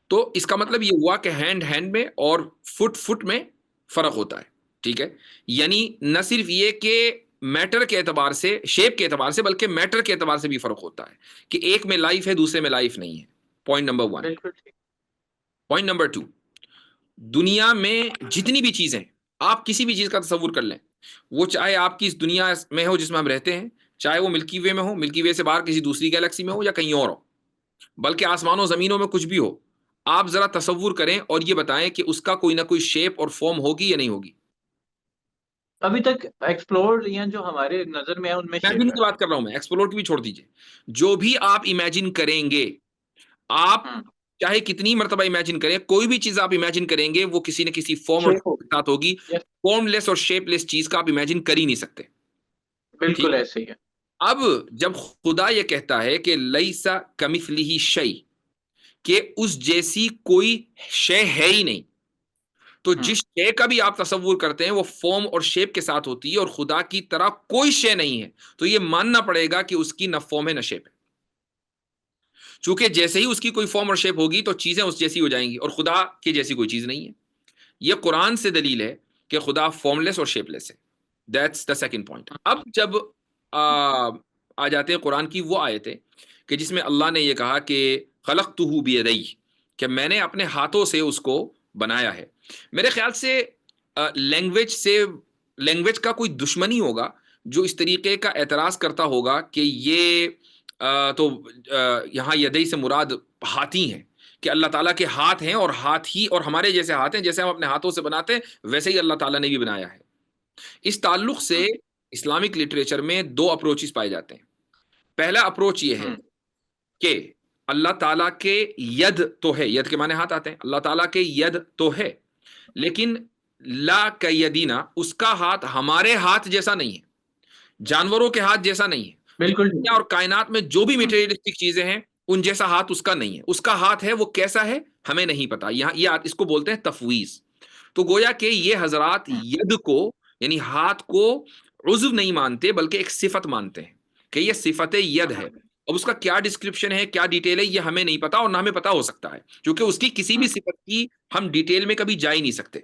Speaker 1: تو اس کا مطلب یہ ہوا کہ ہینڈ ہینڈ میں اور فٹ میں فرق ہوتا ہے. ٹھیک ہے. یعنی نہ صرف یہ کہ میٹر کے اعتبار سے، شیپ کے اعتبار سے، بلکہ میٹر کے اعتبار سے بھی فرق ہوتا ہے کہ ایک میں لائف ہے دوسرے میں لائف نہیں ہے. Point number 1.
Speaker 2: بالکل ٹھیک.
Speaker 1: پوائنٹ نمبر 2، دنیا میں جتنی بھی چیزیں، آپ کسی بھی چیز کا تصور کر لیں، وہ چاہے آپ کی اس دنیا میں ہو جس میں ہم رہتے ہیں، چاہے وہ ملکی وے میں ہو، ملکی وے سے باہر کسی دوسری گیلیکسی میں ہو، یا کہیں اور ہو، بلکہ آسمانوں زمینوں میں کچھ بھی ہو، آپ ذرا تصور کریں اور یہ بتائیں کہ اس کا کوئی نہ کوئی شیپ اور فارم ہوگی یا نہیں ہوگی.
Speaker 2: ابھی تک ایکسپلور یا جو ہمارے نظر میں ہے ان میں
Speaker 1: امیجن
Speaker 2: شیپ ہے.
Speaker 1: کی بات کر رہا ہوں میں، ایکسپلور کی بھی چھوڑ دیجیے. جو بھی آپ امیجن کریں گے، آپ
Speaker 2: ہوں
Speaker 1: چاہے کتنی مرتبہ امیجن کریں، کوئی بھی چیز آپ امیجن کریں گے وہ کسی نہ کسی فارم اور
Speaker 2: شیپ
Speaker 1: کے
Speaker 2: ہوگی.
Speaker 1: ساتھ ہوگی.
Speaker 2: یس
Speaker 1: فارم لیس اور شیپ لیس چیز کا آپ امیجن کر ہی نہیں سکتے. ٹھیک.
Speaker 2: بالکل ایسے ہی ہے.
Speaker 1: اب جب خدا یہ کہتا ہے کہ لیسا کمثلہ شیء، کہ اس جیسی کوئی شے ہے ہی نہیں، تو
Speaker 2: ہوں
Speaker 1: جس شے کا بھی آپ تصور کرتے ہیں وہ فارم اور شیپ کے ساتھ ہوتی ہے، اور خدا کی طرح کوئی شے نہیں ہے، تو یہ ماننا پڑے گا کہ اس کی نہ فارم ہے نہ شیپ ہے. چونکہ جیسے ہی اس کی کوئی فارم اور شیپ ہوگی تو چیزیں اس جیسی ہو جائیں گی، اور خدا کی جیسی کوئی چیز نہیں ہے. یہ قرآن سے دلیل ہے کہ خدا فارم لیس اور شیپ لیس ہے. That's the second point. اب جب آ جاتے ہیں قرآن کی وہ آیتیں کہ جس میں اللہ نے یہ کہا کہ خلقتہ بیدی، کہ میں نے اپنے ہاتھوں سے اس کو بنایا ہے. میرے خیال سے لینگویج کا کوئی دشمنی ہوگا جو اس طریقے کا اعتراض کرتا ہوگا کہ یہ تو یہاں یدئی سے مراد ہاتھی ہیں، کہ اللہ تعالیٰ کے ہاتھ ہیں اور ہاتھ ہی اور ہمارے جیسے ہاتھ ہیں، جیسے ہم اپنے ہاتھوں سے بناتے ہیں ویسے ہی اللہ تعالیٰ نے بھی بنایا ہے. اس تعلق سے اسلامک لٹریچر میں دو اپروچز پائے جاتے ہیں. پہلا اپروچ یہ ہے کہ اللہ تعالیٰ کے ید تو ہے، ید کے معنی ہاتھ آتے ہیں، اللہ تعالیٰ کے ید تو ہے، لیکن لا کیدینا، اس کا ہاتھ ہمارے ہاتھ جیسا نہیں ہے، جانوروں کے ہاتھ جیسا نہیں ہے،
Speaker 2: بالکل
Speaker 1: دنیا اور کائنات میں جو بھی میٹیریلسٹک چیزیں ہیں ان جیسا ہاتھ اس کا نہیں ہے. اس کا ہاتھ ہے، وہ کیسا ہے ہمیں نہیں پتا. یہاں یہ اس کو بولتے ہیں تفویض. تو گویا کہ یہ حضرات ید کو یعنی ہاتھ کو عضو نہیں مانتے بلکہ ایک صفت مانتے ہیں کہ یہ صفت ید ہے. اب اس کا کیا ڈسکرپشن ہے، کیا ڈیٹیل ہے، یہ ہمیں نہیں پتا اور نہ ہمیں پتا ہو سکتا ہے، کیونکہ اس کی کسی بھی صفت کی ہم ڈیٹیل میں کبھی جا ہی نہیں سکتے.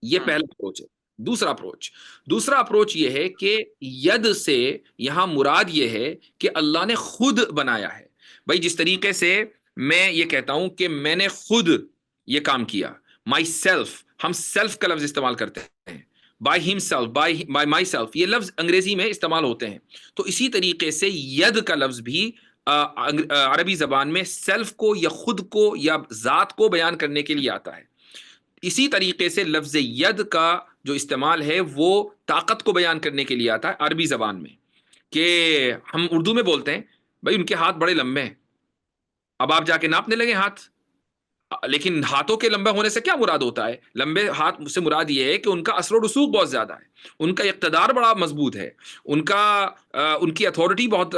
Speaker 1: یہ پہلا اپروچ ہے. دوسرا اپروچ یہ ہے کہ ید سے یہاں مراد یہ ہے کہ اللہ نے خود بنایا ہے. بھائی جس طریقے سے میں یہ کہتا ہوں کہ میں نے خود یہ کام کیا، مائی سیلف، ہم سیلف کا لفظ استعمال کرتے ہیں، بائی ہم سیلف، بائی مائی سیلف، یہ لفظ انگریزی میں استعمال ہوتے ہیں. تو اسی طریقے سے ید کا لفظ بھی عربی زبان میں سیلف کو یا خود کو یا ذات کو بیان کرنے کے لیے آتا ہے. اسی طریقے سے لفظ ید کا جو استعمال ہے وہ طاقت کو بیان کرنے کے لیے آتا ہے عربی زبان میں، کہ ہم اردو میں بولتے ہیں بھائی ان کے ہاتھ بڑے لمبے ہیں. اب آپ جا کے ناپنے لگے ہاتھ، لیکن ہاتھوں کے لمبے ہونے سے کیا مراد ہوتا ہے؟ لمبے ہاتھ سے مراد یہ ہے کہ ان کا اثر و رسوخ بہت زیادہ ہے، ان کا اقتدار بڑا مضبوط ہے، ان کی اتھارٹی بہت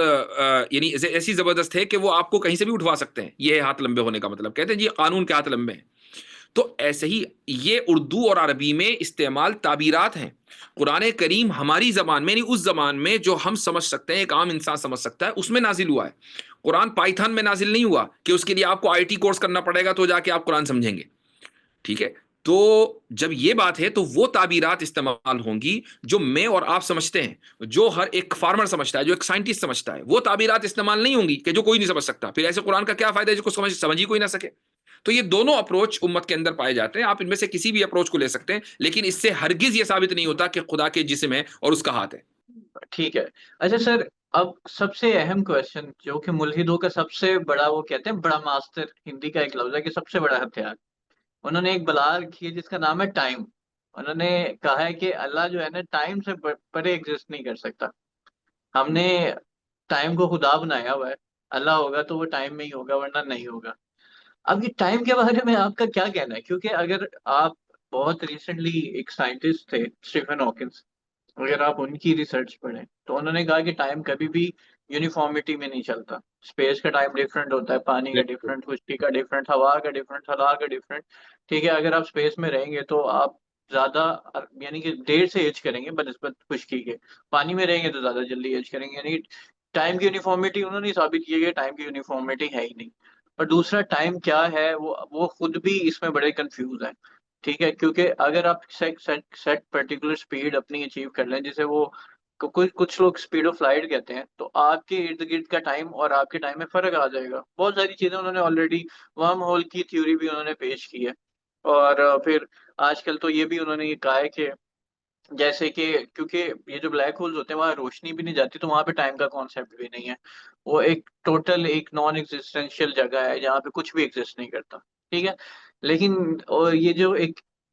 Speaker 1: یعنی ایسی زبردست ہے کہ وہ آپ کو کہیں سے بھی اٹھوا سکتے ہیں. یہ ہاتھ لمبے ہونے کا مطلب، کہتے ہیں جی قانون کے ہاتھ لمبے ہیں. تو ایسے ہی یہ اردو اور عربی میں استعمال تعبیرات ہیں. قرآن کریم ہماری زبان میں، یعنی اس زبان میں جو ہم سمجھ سکتے ہیں، ایک عام انسان سمجھ سکتا ہے، اس میں نازل ہوا ہے. قرآن پائتھن میں نازل نہیں ہوا کہ اس کے لیے آپ کو آئی ٹی کورس کرنا پڑے گا تو جا کے آپ قرآن سمجھیں گے. ٹھیک ہے، تو جب یہ بات ہے تو وہ تعبیرات استعمال ہوں گی جو میں اور آپ سمجھتے ہیں، جو ہر ایک فارمر سمجھتا ہے، جو ایک سائنٹسٹ سمجھتا ہے. وہ تعبیرات استعمال نہیں ہوں گی کہ جو کوئی نہیں سمجھ سکتا. پھر ایسے قرآن کا کیا فائدہ ہے جو کو سمجھ ہی کوئی نہ سکے. تو یہ دونوں اپروچ امت کے اندر پائے جاتے ہیں. آپ ان میں سے کسی بھی اپروچ کو لے سکتے ہیں، لیکن اس سے ہرگز یہ ثابت نہیں ہوتا کہ خدا کے جسم ہے اور اس کا ہاتھ ہے.
Speaker 2: ٹھیک ہے. اچھا سر، اب سب سے اہم کویشچن جو کہ ملحدوں کا سب سے بڑا، وہ کہتے ہیں بڑا ماسٹر، ہندی کا ایک لفظ ہے کہ سب سے بڑا ہتھیار، انہوں نے ایک بلا رکھی ہے جس کا نام ہے ٹائم. انہوں نے کہا ہے کہ اللہ جو ہے نا ٹائم سے پرے ایگزسٹ نہیں کر سکتا. ہم نے ٹائم کو خدا بنایا ہوا ہے، اللہ ہوگا تو وہ ٹائم میں ہی ہوگا ورنہ نہیں ہوگا. اب یہ ٹائم کے بارے میں آپ کا کیا کہنا ہے؟ کیونکہ اگر آپ بہت ریسنٹلی ایک سائنٹسٹ تھے اسٹیفن ہاکنس، اگر آپ ان کی ریسرچ پڑھیں تو انہوں نے کہا کہ ٹائم کبھی بھی یونیفارمٹی میں نہیں چلتا. اسپیس کا ٹائم ڈفرینٹ ہوتا ہے، پانی کا ڈفرینٹ، خشکی کا ڈفرینٹ، ہوا کا ڈفرینٹ، خلا کا ڈفرینٹ. ٹھیک ہے، اگر آپ اسپیس میں رہیں گے تو آپ زیادہ یعنی کہ دیر سے ایج کریں گے بنسبت خشکی کے، پانی میں رہیں گے تو زیادہ جلدی ایج کریں گے. یعنی ٹائم کی یونیفارمٹی انہوں نے ثابت کی ہے، ٹائم کی یونیفارمٹی ہے ہی نہیں. اور دوسرا ٹائم کیا ہے، وہ خود بھی اس میں بڑے کنفیوز ہیں. ٹھیک ہے، کیونکہ اگر آپ سیٹ پرٹیکولر سپیڈ اپنی اچیو کر لیں، جسے وہ کچھ لوگ سپیڈ آف لائٹ کہتے ہیں، تو آپ کے ارد گرد کا ٹائم اور آپ کے ٹائم میں فرق آ جائے گا. بہت ساری چیزیں انہوں نے آلریڈی، ورم ہول کی تھیوری بھی انہوں نے پیش کی ہے. اور پھر آج کل تو یہ بھی انہوں نے یہ کہا ہے کہ جیسے کہ کیونکہ یہ جو بلیک ہولز ہوتے ہیں وہاں روشنی بھی نہیں جاتی، تو وہاں پہ ٹائم کا کانسیپٹ بھی نہیں ہے. وہ ایک ٹوٹل ایک نان ایگزسٹینشیل جگہ ہے جہاں پہ کچھ بھی ایگزسٹ نہیں کرتا. ٹھیک ہے، لیکن اور یہ جو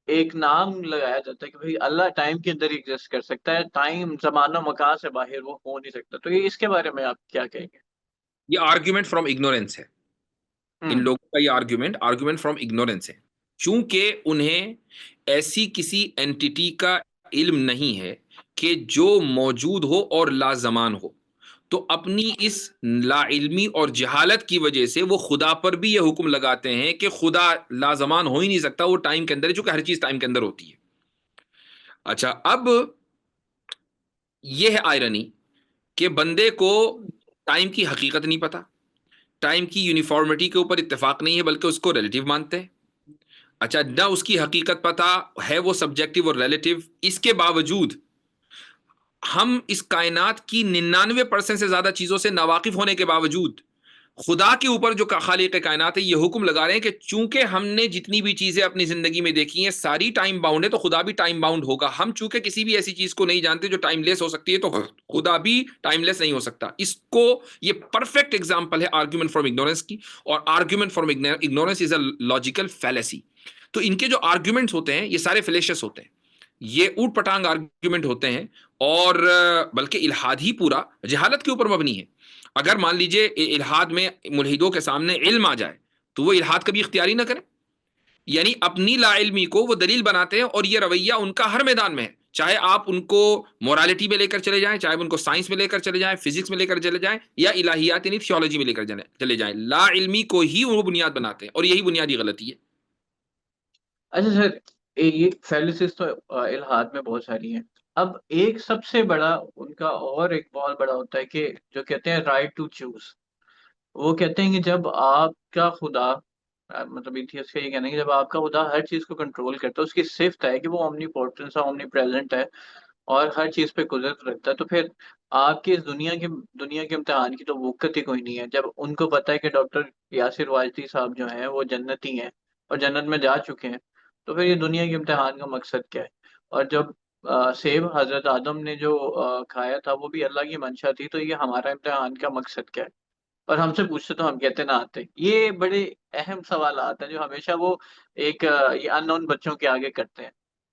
Speaker 2: ایک نام لگایا جاتا ہے کہ بھائی اللہ ٹائم کے اندر ایگزسٹ کر سکتا ہے، ٹائم زمان و مکان سے باہر وہ ہو نہیں سکتا. تو یہ اس کے بارے میں آپ کیا کہیں گے؟
Speaker 1: یہ آرگیومنٹ فرام اگنورینس ہے. ان لوگوں کا یہ آرگیومنٹ فرام اگنورینس ہے، چونکہ انہیں ایسی کسی اینٹی کا علم نہیں ہے کہ جو موجود ہو اور لازمان ہو. تو اپنی اس لا علمی اور جہالت کی وجہ سے وہ خدا پر بھی یہ حکم لگاتے ہیں کہ خدا لازمان ہو ہی نہیں سکتا، وہ ٹائم کے اندر ہے، چونکہ ہر چیز ٹائم کے اندر ہوتی ہے. اچھا، اب یہ ہے آئرنی کہ بندے کو ٹائم کی حقیقت نہیں پتا، ٹائم کی یونیفارمٹی کے اوپر اتفاق نہیں ہے بلکہ اس کو ریلیٹیو مانتے ہیں. اچھا، نہ اس کی حقیقت پتا ہے، وہ سبجیکٹیو اور ریلیٹیو. اس کے باوجود ہم اس کائنات کی 99% سے زیادہ چیزوں سے ناواقف ہونے کے باوجود خدا کے اوپر جو خالق کائنات ہے یہ حکم لگا رہے ہیں کہ چونکہ ہم نے جتنی بھی چیزیں اپنی زندگی میں دیکھی ہیں ساری ٹائم باؤنڈ ہے، تو خدا بھی ٹائم باؤنڈ ہوگا. ہم چونکہ کسی بھی ایسی چیز کو نہیں جانتے جو ٹائم لیس ہو سکتی ہے، تو خدا بھی ٹائم لیس نہیں ہو سکتا. اس کو یہ پرفیکٹ ایگزامپل ہے آرگیومنٹ فرام اگنورینس کی، اور argument from ignorance is a logical fallacy. تو ان کے جو آرگیومنٹس ہوتے ہیں یہ سارے فلیشس ہوتے ہیں، یہ اوٹ پٹانگ آرگیومنٹ ہوتے ہیں، اور بلکہ الحاد ہی پورا جہالت کے اوپر مبنی ہے. اگر مان لیجئے الحاد میں ملحدوں کے سامنے علم آ جائے تو وہ الحاد کبھی اختیاری نہ کریں، یعنی اپنی لا علمی کو وہ دلیل بناتے ہیں، اور یہ رویہ ان کا ہر میدان میں ہے. چاہے آپ ان کو مورالٹی میں لے کر چلے جائیں، چاہے ان کو سائنس میں لے کر چلے جائیں، فزکس میں لے کر چلے جائیں، یا الہیات یعنی تھیولوجی میں لے کر چلے جائیں، لا علمی کو ہی وہ بنیاد بناتے ہیں، اور یہی بنیادی غلطی ہے.
Speaker 2: اچھا سر، یہ فیلسز تو الہاد میں بہت ساری ہیں. اب ایک سب سے بڑا ان کا اور ایک بہت بڑا ہوتا ہے کہ جو کہتے ہیں رائٹ ٹو چوز. وہ کہتے ہیں کہ جب آپ کا خدا مطلب ایتھیسٹ کا یہ کہنا ہے کہ جب آپ کا خدا ہر چیز کو کنٹرول کرتا ہے، اس کی صفت ہے کہ وہ اومنی پورٹنس ہے، اومنی پریزنٹ ہے، اور ہر چیز پہ قدرت رکھتا ہے، تو پھر آپ کی اس دنیا کے امتحان کی تو وقت ہی کوئی نہیں ہے. جب ان کو پتا ہے کہ ڈاکٹر یاسر واجدی صاحب جو ہیں وہ جنتی ہیں اور جنت میں جا چکے ہیں، تو پھر یہ دنیا کے امتحان کا مقصد کیا ہے؟ اور جب سیب حضرت آدم نے جو کھایا تھا وہ بھی اللہ کی منشا تھی، تو یہ ہمارا امتحان کا مقصد کیا ہے؟ اور ہم سے پوچھتے تو ہم کہتے نہ آتے. یہ بڑے اہم سوالات ہیں جو ہمیشہ وہ ایک یہ ان نون بچوں کے آگے کرتے ہیں.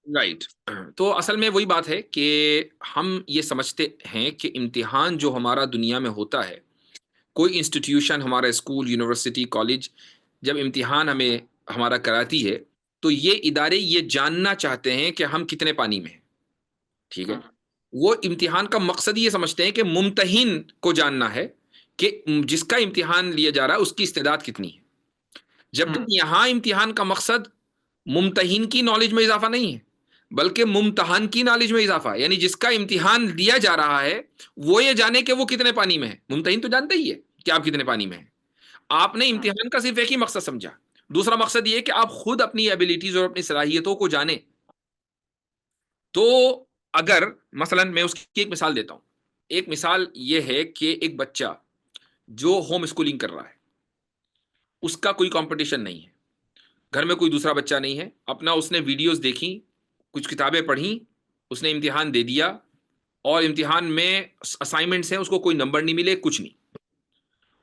Speaker 1: رائٹ. تو اصل میں وہی بات ہے کہ ہم یہ سمجھتے ہیں کہ امتحان جو ہمارا دنیا میں ہوتا ہے، کوئی انسٹیٹیوشن، ہمارا اسکول، یونیورسٹی، کالج، جب امتحان ہمیں ہمارا کراتی ہے تو یہ ادارے یہ جاننا چاہتے ہیں کہ ہم کتنے پانی میں ہیں. ٹھیک ہے.
Speaker 2: ہوں،
Speaker 1: وہ امتحان کا مقصد یہ سمجھتے ہیں کہ ممتحن کو جاننا ہے کہ جس کا امتحان لیا جا رہا ہے اس کی استعداد کتنی ہے. جبکہ
Speaker 2: ہوں،
Speaker 1: یہاں امتحان کا مقصد ممتحن کی نالج میں اضافہ نہیں ہے، بلکہ ممتحن کی نالج میں اضافہ ہے. یعنی جس کا امتحان دیا جا رہا ہے وہ یہ جانے کہ وہ کتنے پانی میں ہے. ممتحن تو جانتا ہی ہے کہ آپ کتنے پانی میں ہیں. آپ نے
Speaker 2: ہوں.
Speaker 1: امتحان کا صرف ایک ہی مقصد سمجھا. دوسرا مقصد یہ کہ آپ خود اپنی ایبلٹیز اور اپنی صلاحیتوں کو جانیں. تو اگر مثلا میں اس کی ایک مثال دیتا ہوں. ایک مثال یہ ہے کہ ایک بچہ جو ہوم اسکولنگ کر رہا ہے، اس کا کوئی کمپٹیشن نہیں ہے، گھر میں کوئی دوسرا بچہ نہیں ہے، اپنا اس نے ویڈیوز دیکھی، کچھ کتابیں پڑھی، اس نے امتحان دے دیا، اور امتحان میں اسائنمنٹس ہیں، اس کو کوئی نمبر نہیں ملے، کچھ نہیں.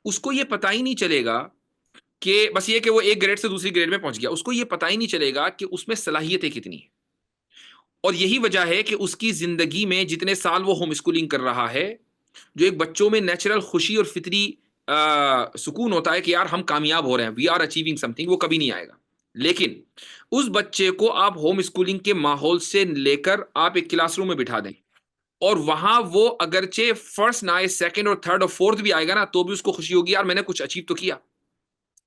Speaker 1: اس کو یہ پتہ ہی نہیں چلے گا کہ بس یہ کہ وہ ایک گریڈ سے دوسری گریڈ میں پہنچ گیا. اس کو یہ پتہ ہی نہیں چلے گا کہ اس میں صلاحیتیں کتنی ہیں. اور یہی وجہ ہے کہ اس کی زندگی میں جتنے سال وہ ہوم اسکولنگ کر رہا ہے، جو ایک بچوں میں نیچرل خوشی اور فطری سکون ہوتا ہے کہ یار ہم کامیاب ہو رہے ہیں، we are achieving something, وہ کبھی نہیں آئے گا. لیکن اس بچے کو آپ ہوم اسکولنگ کے ماحول سے لے کر آپ ایک کلاس روم میں بٹھا دیں، اور وہاں وہ اگرچہ فرسٹ نہ آئے، سیکنڈ اور تھرڈ اور فورتھ بھی آئے گا نا، تو بھی اس کو خوشی ہوگی، یار میں نے کچھ اچیو تو کیا.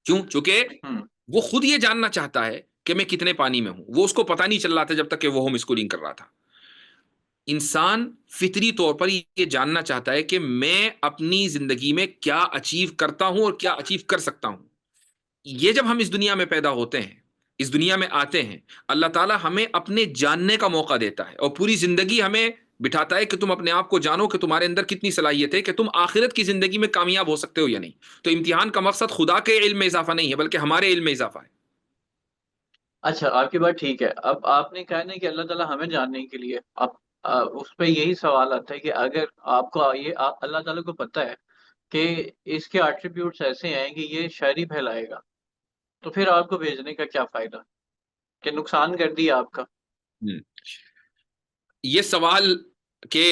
Speaker 1: کیوں؟ چونکہ
Speaker 2: ہوں.
Speaker 1: وہ خود یہ جاننا چاہتا ہے کہ میں کتنے پانی میں ہوں. وہ اس کو پتہ نہیں چل رہا تھا جب تک کہ وہ ہوم اسکولنگ کر رہا تھا. انسان فطری طور پر یہ جاننا چاہتا ہے کہ میں اپنی زندگی میں کیا اچیو کرتا ہوں اور کیا اچیو کر سکتا ہوں. یہ جب ہم اس دنیا میں پیدا ہوتے ہیں، اس دنیا میں آتے ہیں، اللہ تعالی ہمیں اپنے جاننے کا موقع دیتا ہے، اور پوری زندگی ہمیں بٹھاتا ہے کہ تم اپنے آپ کو جانو کہ تمہارے اندر کتنی صلاحیت ہے، کہ تم آخرت کی زندگی میں کامیاب ہو سکتے ہو یا نہیں. تو امتحان کا مقصد خدا کے علم میں اضافہ نہیں ہے، بلکہ ہمارے علم میں اضافہ ہے.
Speaker 2: اچھا، آپ کی بات ٹھیک ہے. اب آپ نے کہا نا کہ اللہ تعالیٰ ہمیں جاننے کے لیے اب اس پہ یہی سوال آتا ہے کہ اگر آپ کو اللہ تعالیٰ کو پتہ ہے کہ اس کے ایٹریبیوٹس ایسے ہیں کہ یہ شر ہی پھیلائے گا، تو پھر آپ کو بھیجنے کا کیا فائدہ؟ کہ نقصان کر دیا آپ کا.
Speaker 1: ہم۔ یہ سوال کہ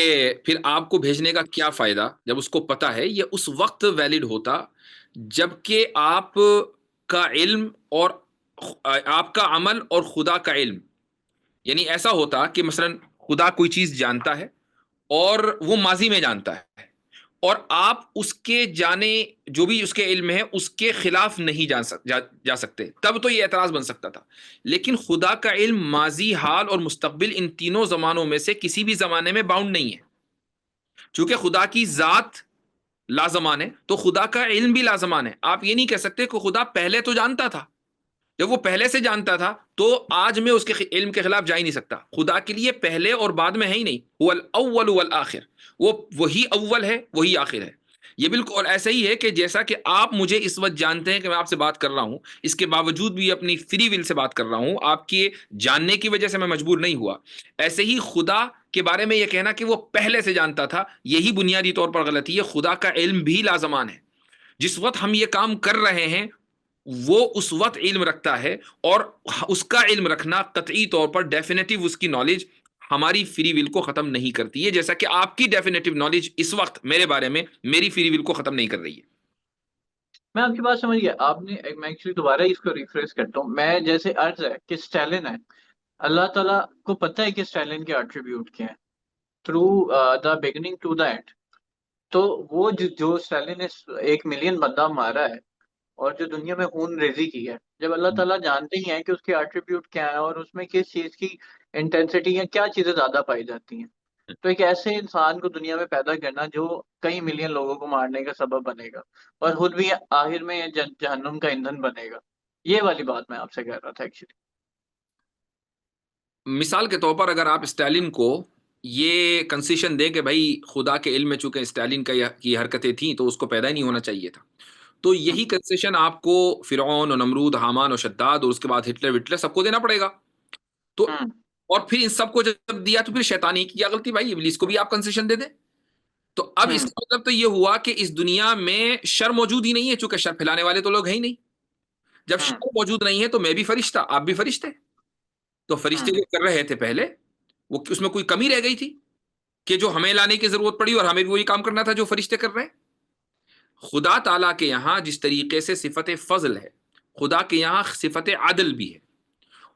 Speaker 1: پھر آپ کو بھیجنے کا کیا فائدہ جب اس کو پتا ہے، یہ اس وقت ویلڈ ہوتا جب کہ آپ کا علم اور آپ کا عمل اور خدا کا علم، یعنی ایسا ہوتا کہ مثلا خدا کوئی چیز جانتا ہے اور وہ ماضی میں جانتا ہے، اور آپ اس کے جانے جو بھی اس کے علم ہے اس کے خلاف نہیں جا سکتے، تب تو یہ اعتراض بن سکتا تھا. لیکن خدا کا علم ماضی، حال اور مستقبل، ان تینوں زمانوں میں سے کسی بھی زمانے میں باؤنڈ نہیں ہے. چونکہ خدا کی ذات لازمان ہے تو خدا کا علم بھی لازمان ہے. آپ یہ نہیں کہہ سکتے کہ خدا پہلے تو جانتا تھا جب وہ پہلے سے جانتا تھا تو آج میں اس کے علم کے خلاف جا ہی نہیں سکتا. خدا کے لیے پہلے اور بعد میں ہے ہی نہیں. هو الاول والآخر، وہ وہی اول ہے وہی آخر ہے. یہ بالکل ایسا ہی ہے کہ جیسا کہ آپ مجھے اس وقت جانتے ہیں کہ میں آپ سے بات کر رہا ہوں، اس کے باوجود بھی اپنی فری ول سے بات کر رہا ہوں، آپ کے جاننے کی وجہ سے میں مجبور نہیں ہوا. ایسے ہی خدا کے بارے میں یہ کہنا کہ وہ پہلے سے جانتا تھا، یہی بنیادی طور پر غلطی ہے. خدا کا علم بھی لازمان ہے. جس وقت ہم یہ کام کر رہے ہیں وہ اس وقت علم رکھتا ہے، اور اس کا علم رکھنا قطعی طور پر ڈیفینیٹو اس کی نالج ہماری فری ول کو ختم نہیں کرتی ہے، جیسا کہ آپ کی ڈیفینیٹو نالج اس وقت میرے بارے میں میری فری ول کو ختم نہیں کر رہی ہے.
Speaker 2: میں آپ کی بات سمجھ گیا. آپ نے میں ایکچولی دوبارہ اس کو ریفریش کرتا ہوں. میں جیسے عرض ہے کہ اسٹالن ہے، اللہ تعالیٰ کو پتہ ہے کہ اسٹالن کے ایٹریبیوٹ کیا ہیں through the beginning to the end. تو وہ جو اسٹالن نے 1 ملین بندہ مارا ہے اور جو دنیا میں خون ریزی کی ہے، جب اللہ تعالیٰ جانتے ہی ہیں کہ اس کے ایٹریبیوٹ کیا ہیں اور اس میں کس چیز کی انٹینسٹی ہے، کیا چیزیں زیادہ پائی جاتی ہیں، تو ایک ایسے انسان کو دنیا میں پیدا کرنا جو کئی ملین لوگوں کو مارنے کا سبب بنے گا اور خود بھی آخر میں جہنم کا ایندھن بنے گا، یہ والی بات میں آپ سے کہہ رہا تھا ایکچولی.
Speaker 1: مثال کے طور پر اگر آپ اسٹالن کو یہ کنسیشن دیں کہ بھائی خدا کے علم میں چونکہ اسٹالن کی حرکتیں تھیں تو اس کو پیدا ہی نہیں ہونا چاہیے تھا، تو یہی کنسیشن آپ کو فرعون اور نمرود، حامان اور شداد اور اس کے بعد ہٹلر وٹلر سب کو دینا پڑے گا. تو اور پھر ان سب کو جب دیا تو پھر شیطانی کی کیا غلطی بھائی؟ ابلیس کو بھی آپ کنسیشن دے دیں. تو اب اس کا مطلب تو یہ ہوا کہ اس دنیا میں شر موجود ہی نہیں ہے، چونکہ شر پھیلانے والے تو لوگ ہیں ہی نہیں. جب شر موجود نہیں ہے تو میں بھی فرشتہ، آپ بھی فرشتے. تو فرشتے جو کر رہے تھے پہلے، وہ اس میں کوئی کمی رہ گئی تھی کہ جو ہمیں لانے کی ضرورت پڑی اور ہمیں بھی وہی کام کرنا تھا جو فرشتے کر رہے ہیں؟ خدا تعالیٰ کے یہاں جس طریقے سے صفت فضل ہے، خدا کے یہاں صفت عدل بھی ہے.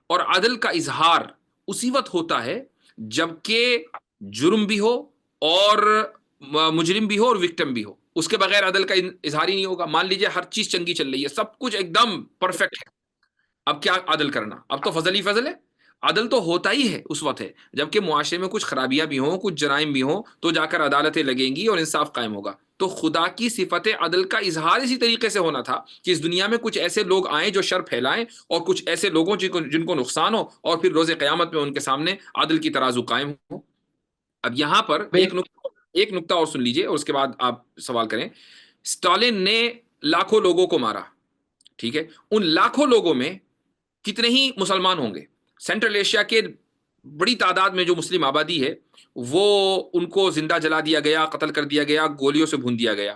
Speaker 1: اور عدل کا اظہار اسی وقت ہوتا ہے جب کہ جرم بھی ہو اور مجرم بھی ہو اور وکٹم بھی ہو. اس کے بغیر عدل کا اظہار ہی نہیں ہوگا. مان لیجئے ہر چیز چنگی چل رہی ہے، سب کچھ ایک دم پرفیکٹ ہے، اب کیا عدل کرنا؟ اب تو فضل ہی فضل ہے. عدل تو ہوتا ہی ہے اس وقت ہے جبکہ معاشرے میں کچھ خرابیاں بھی ہوں، کچھ جرائم بھی ہوں، تو جا کر عدالتیں لگیں گی اور انصاف قائم ہوگا. تو خدا کی صفت عدل کا اظہار اسی طریقے سے ہونا تھا کہ اس دنیا میں کچھ ایسے لوگ آئیں جو شر پھیلائیں، اور کچھ ایسے لوگوں جن کو نقصان ہو، اور پھر روز قیامت میں ان کے سامنے عدل کی ترازو قائم ہو. اب یہاں پر ایک نقطہ اور سن لیجئے اور اس کے بعد آپ سوال کریں. اسٹالن نے لاکھوں لوگوں کو مارا، ٹھیک ہے. ان لاکھوں لوگوں میں کتنے ہی مسلمان ہوں گے؟ سینٹرل ایشیا کے بڑی تعداد میں جو مسلم آبادی ہے وہ ان کو زندہ جلا دیا گیا، قتل کر دیا گیا، گولیوں سے بھون دیا گیا.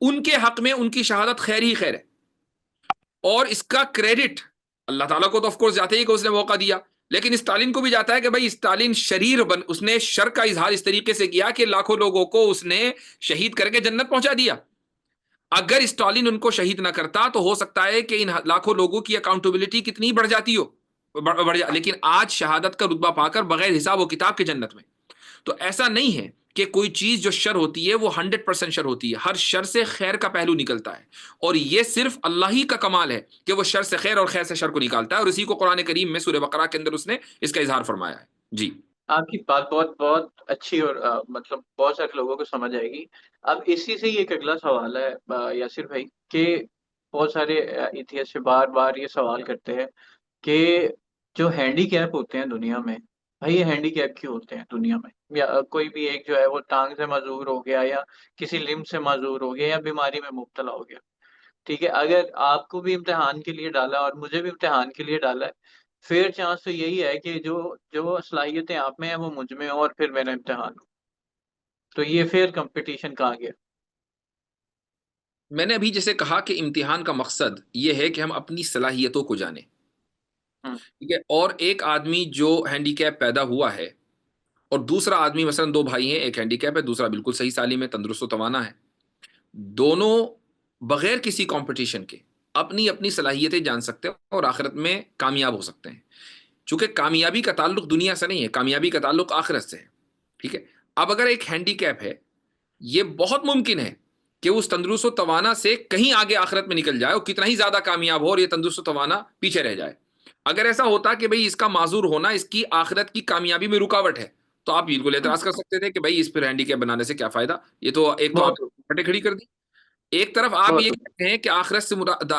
Speaker 1: ان کے حق میں ان کی شہادت خیر ہی خیر ہے، اور اس کا کریڈٹ اللہ تعالیٰ کو تو آف کورس جاتے ہی کہ اس نے موقع دیا، لیکن اسٹالن کو بھی جاتا ہے کہ بھائی اسٹالن شریر اس نے شر کا اظہار اس طریقے سے کیا کہ لاکھوں لوگوں کو اس نے شہید کر کے جنت پہنچا دیا. اگر اسٹالن ان کو شہید نہ کرتا تو ہو سکتا ہے کہ ان لاکھوں لوگوں کی اکاؤنٹیبلٹی کتنی بڑھ جاتی ہو، لیکن آج شہادت کا رتبہ پا کر بغیر حساب و کتاب کے جنت میں. تو ایسا نہیں ہے کہ کوئی چیز جو شر ہوتی ہے وہ 100% شر ہوتی ہے. ہر شر سے خیر کا پہلو نکلتا ہے، اور یہ صرف اللہ ہی کا کمال ہے کہ وہ شر سے خیر اور خیر سے شر کو نکالتا ہے، اور اسی کو قرآن کریم میں سورہ بقرہ کے اندر اس نے اس کا اظہار فرمایا ہے. جی
Speaker 2: آپ کی بات بہت بہت اچھی اور مطلب بہت سارے لوگوں کو سمجھ آئے گی. اب اسی سے ہی ایک اگلا سوال ہے یاسر بھائی، کہ بہت سارے ایتھیسٹ بار بار یہ سوال کرتے ہیں کہ جو ہینڈی کیپ ہوتے ہیں دنیا میں، بھائی یہ ہینڈی کیپ کیوں ہوتے ہیں دنیا میں؟ یا کوئی بھی ایک جو ہے وہ ٹانگ سے معذور ہو گیا یا کسی لمب سے معذور ہو گیا یا بیماری میں مبتلا ہو گیا، ٹھیک ہے، اگر آپ کو بھی امتحان کے لیے ڈالا اور مجھے بھی امتحان کے لیے ڈالا ہے، فیئر چانس تو یہی ہے کہ جو صلاحیتیں آپ میں ہیں وہ مجھ میں ہوں اور پھر میرا امتحان ہو. تو یہ فیئر کمپٹیشن کہاں گیا؟
Speaker 1: میں نے ابھی جیسے کہا کہ امتحان کا مقصد یہ ہے کہ ہم اپنی صلاحیتوں کو جانیں،
Speaker 2: ہوں،
Speaker 1: ٹھیک ہے. اور ایک آدمی جو ہینڈی کیپ پیدا ہوا ہے اور دوسرا آدمی مثلا 2 بھائی ہیں، ایک ہینڈی کیپ ہے دوسرا بالکل صحیح سالم ہے، تندرست و توانا ہے، دونوں بغیر کسی کمپٹیشن کے اپنی اپنی صلاحیتیں جان سکتے ہیں اور آخرت میں کامیاب ہو سکتے ہیں. چونکہ کامیابی کا تعلق دنیا سے نہیں ہے، کامیابی کا تعلق آخرت سے ہے، ٹھیک ہے. اب اگر ایک ہینڈی کیپ ہے، یہ بہت ممکن ہے کہ اس تندرست و توانا سے کہیں آگے آخرت میں نکل جائے اور کتنا ہی زیادہ کامیاب ہو اور یہ تندرست و توانا پیچھے رہ جائے. اگر ایسا ہوتا کہ بھئی اس کا معذور ہونا اس کی آخرت کی کامیابی میں رکاوٹ ہے تو آپ بالکل
Speaker 2: ہوں،
Speaker 1: اعتراض کر سکتے تھے کہ بھئی اس پہ ہینڈی کیپ بنانے سے کیا فائدہ، یہ تو ایک تو آپ
Speaker 2: بہت
Speaker 1: نے پھٹے کھڑی کر دی. ایک طرف آپ
Speaker 2: بہت
Speaker 1: یہ کہتے ہیں کہ آخرت سے مراد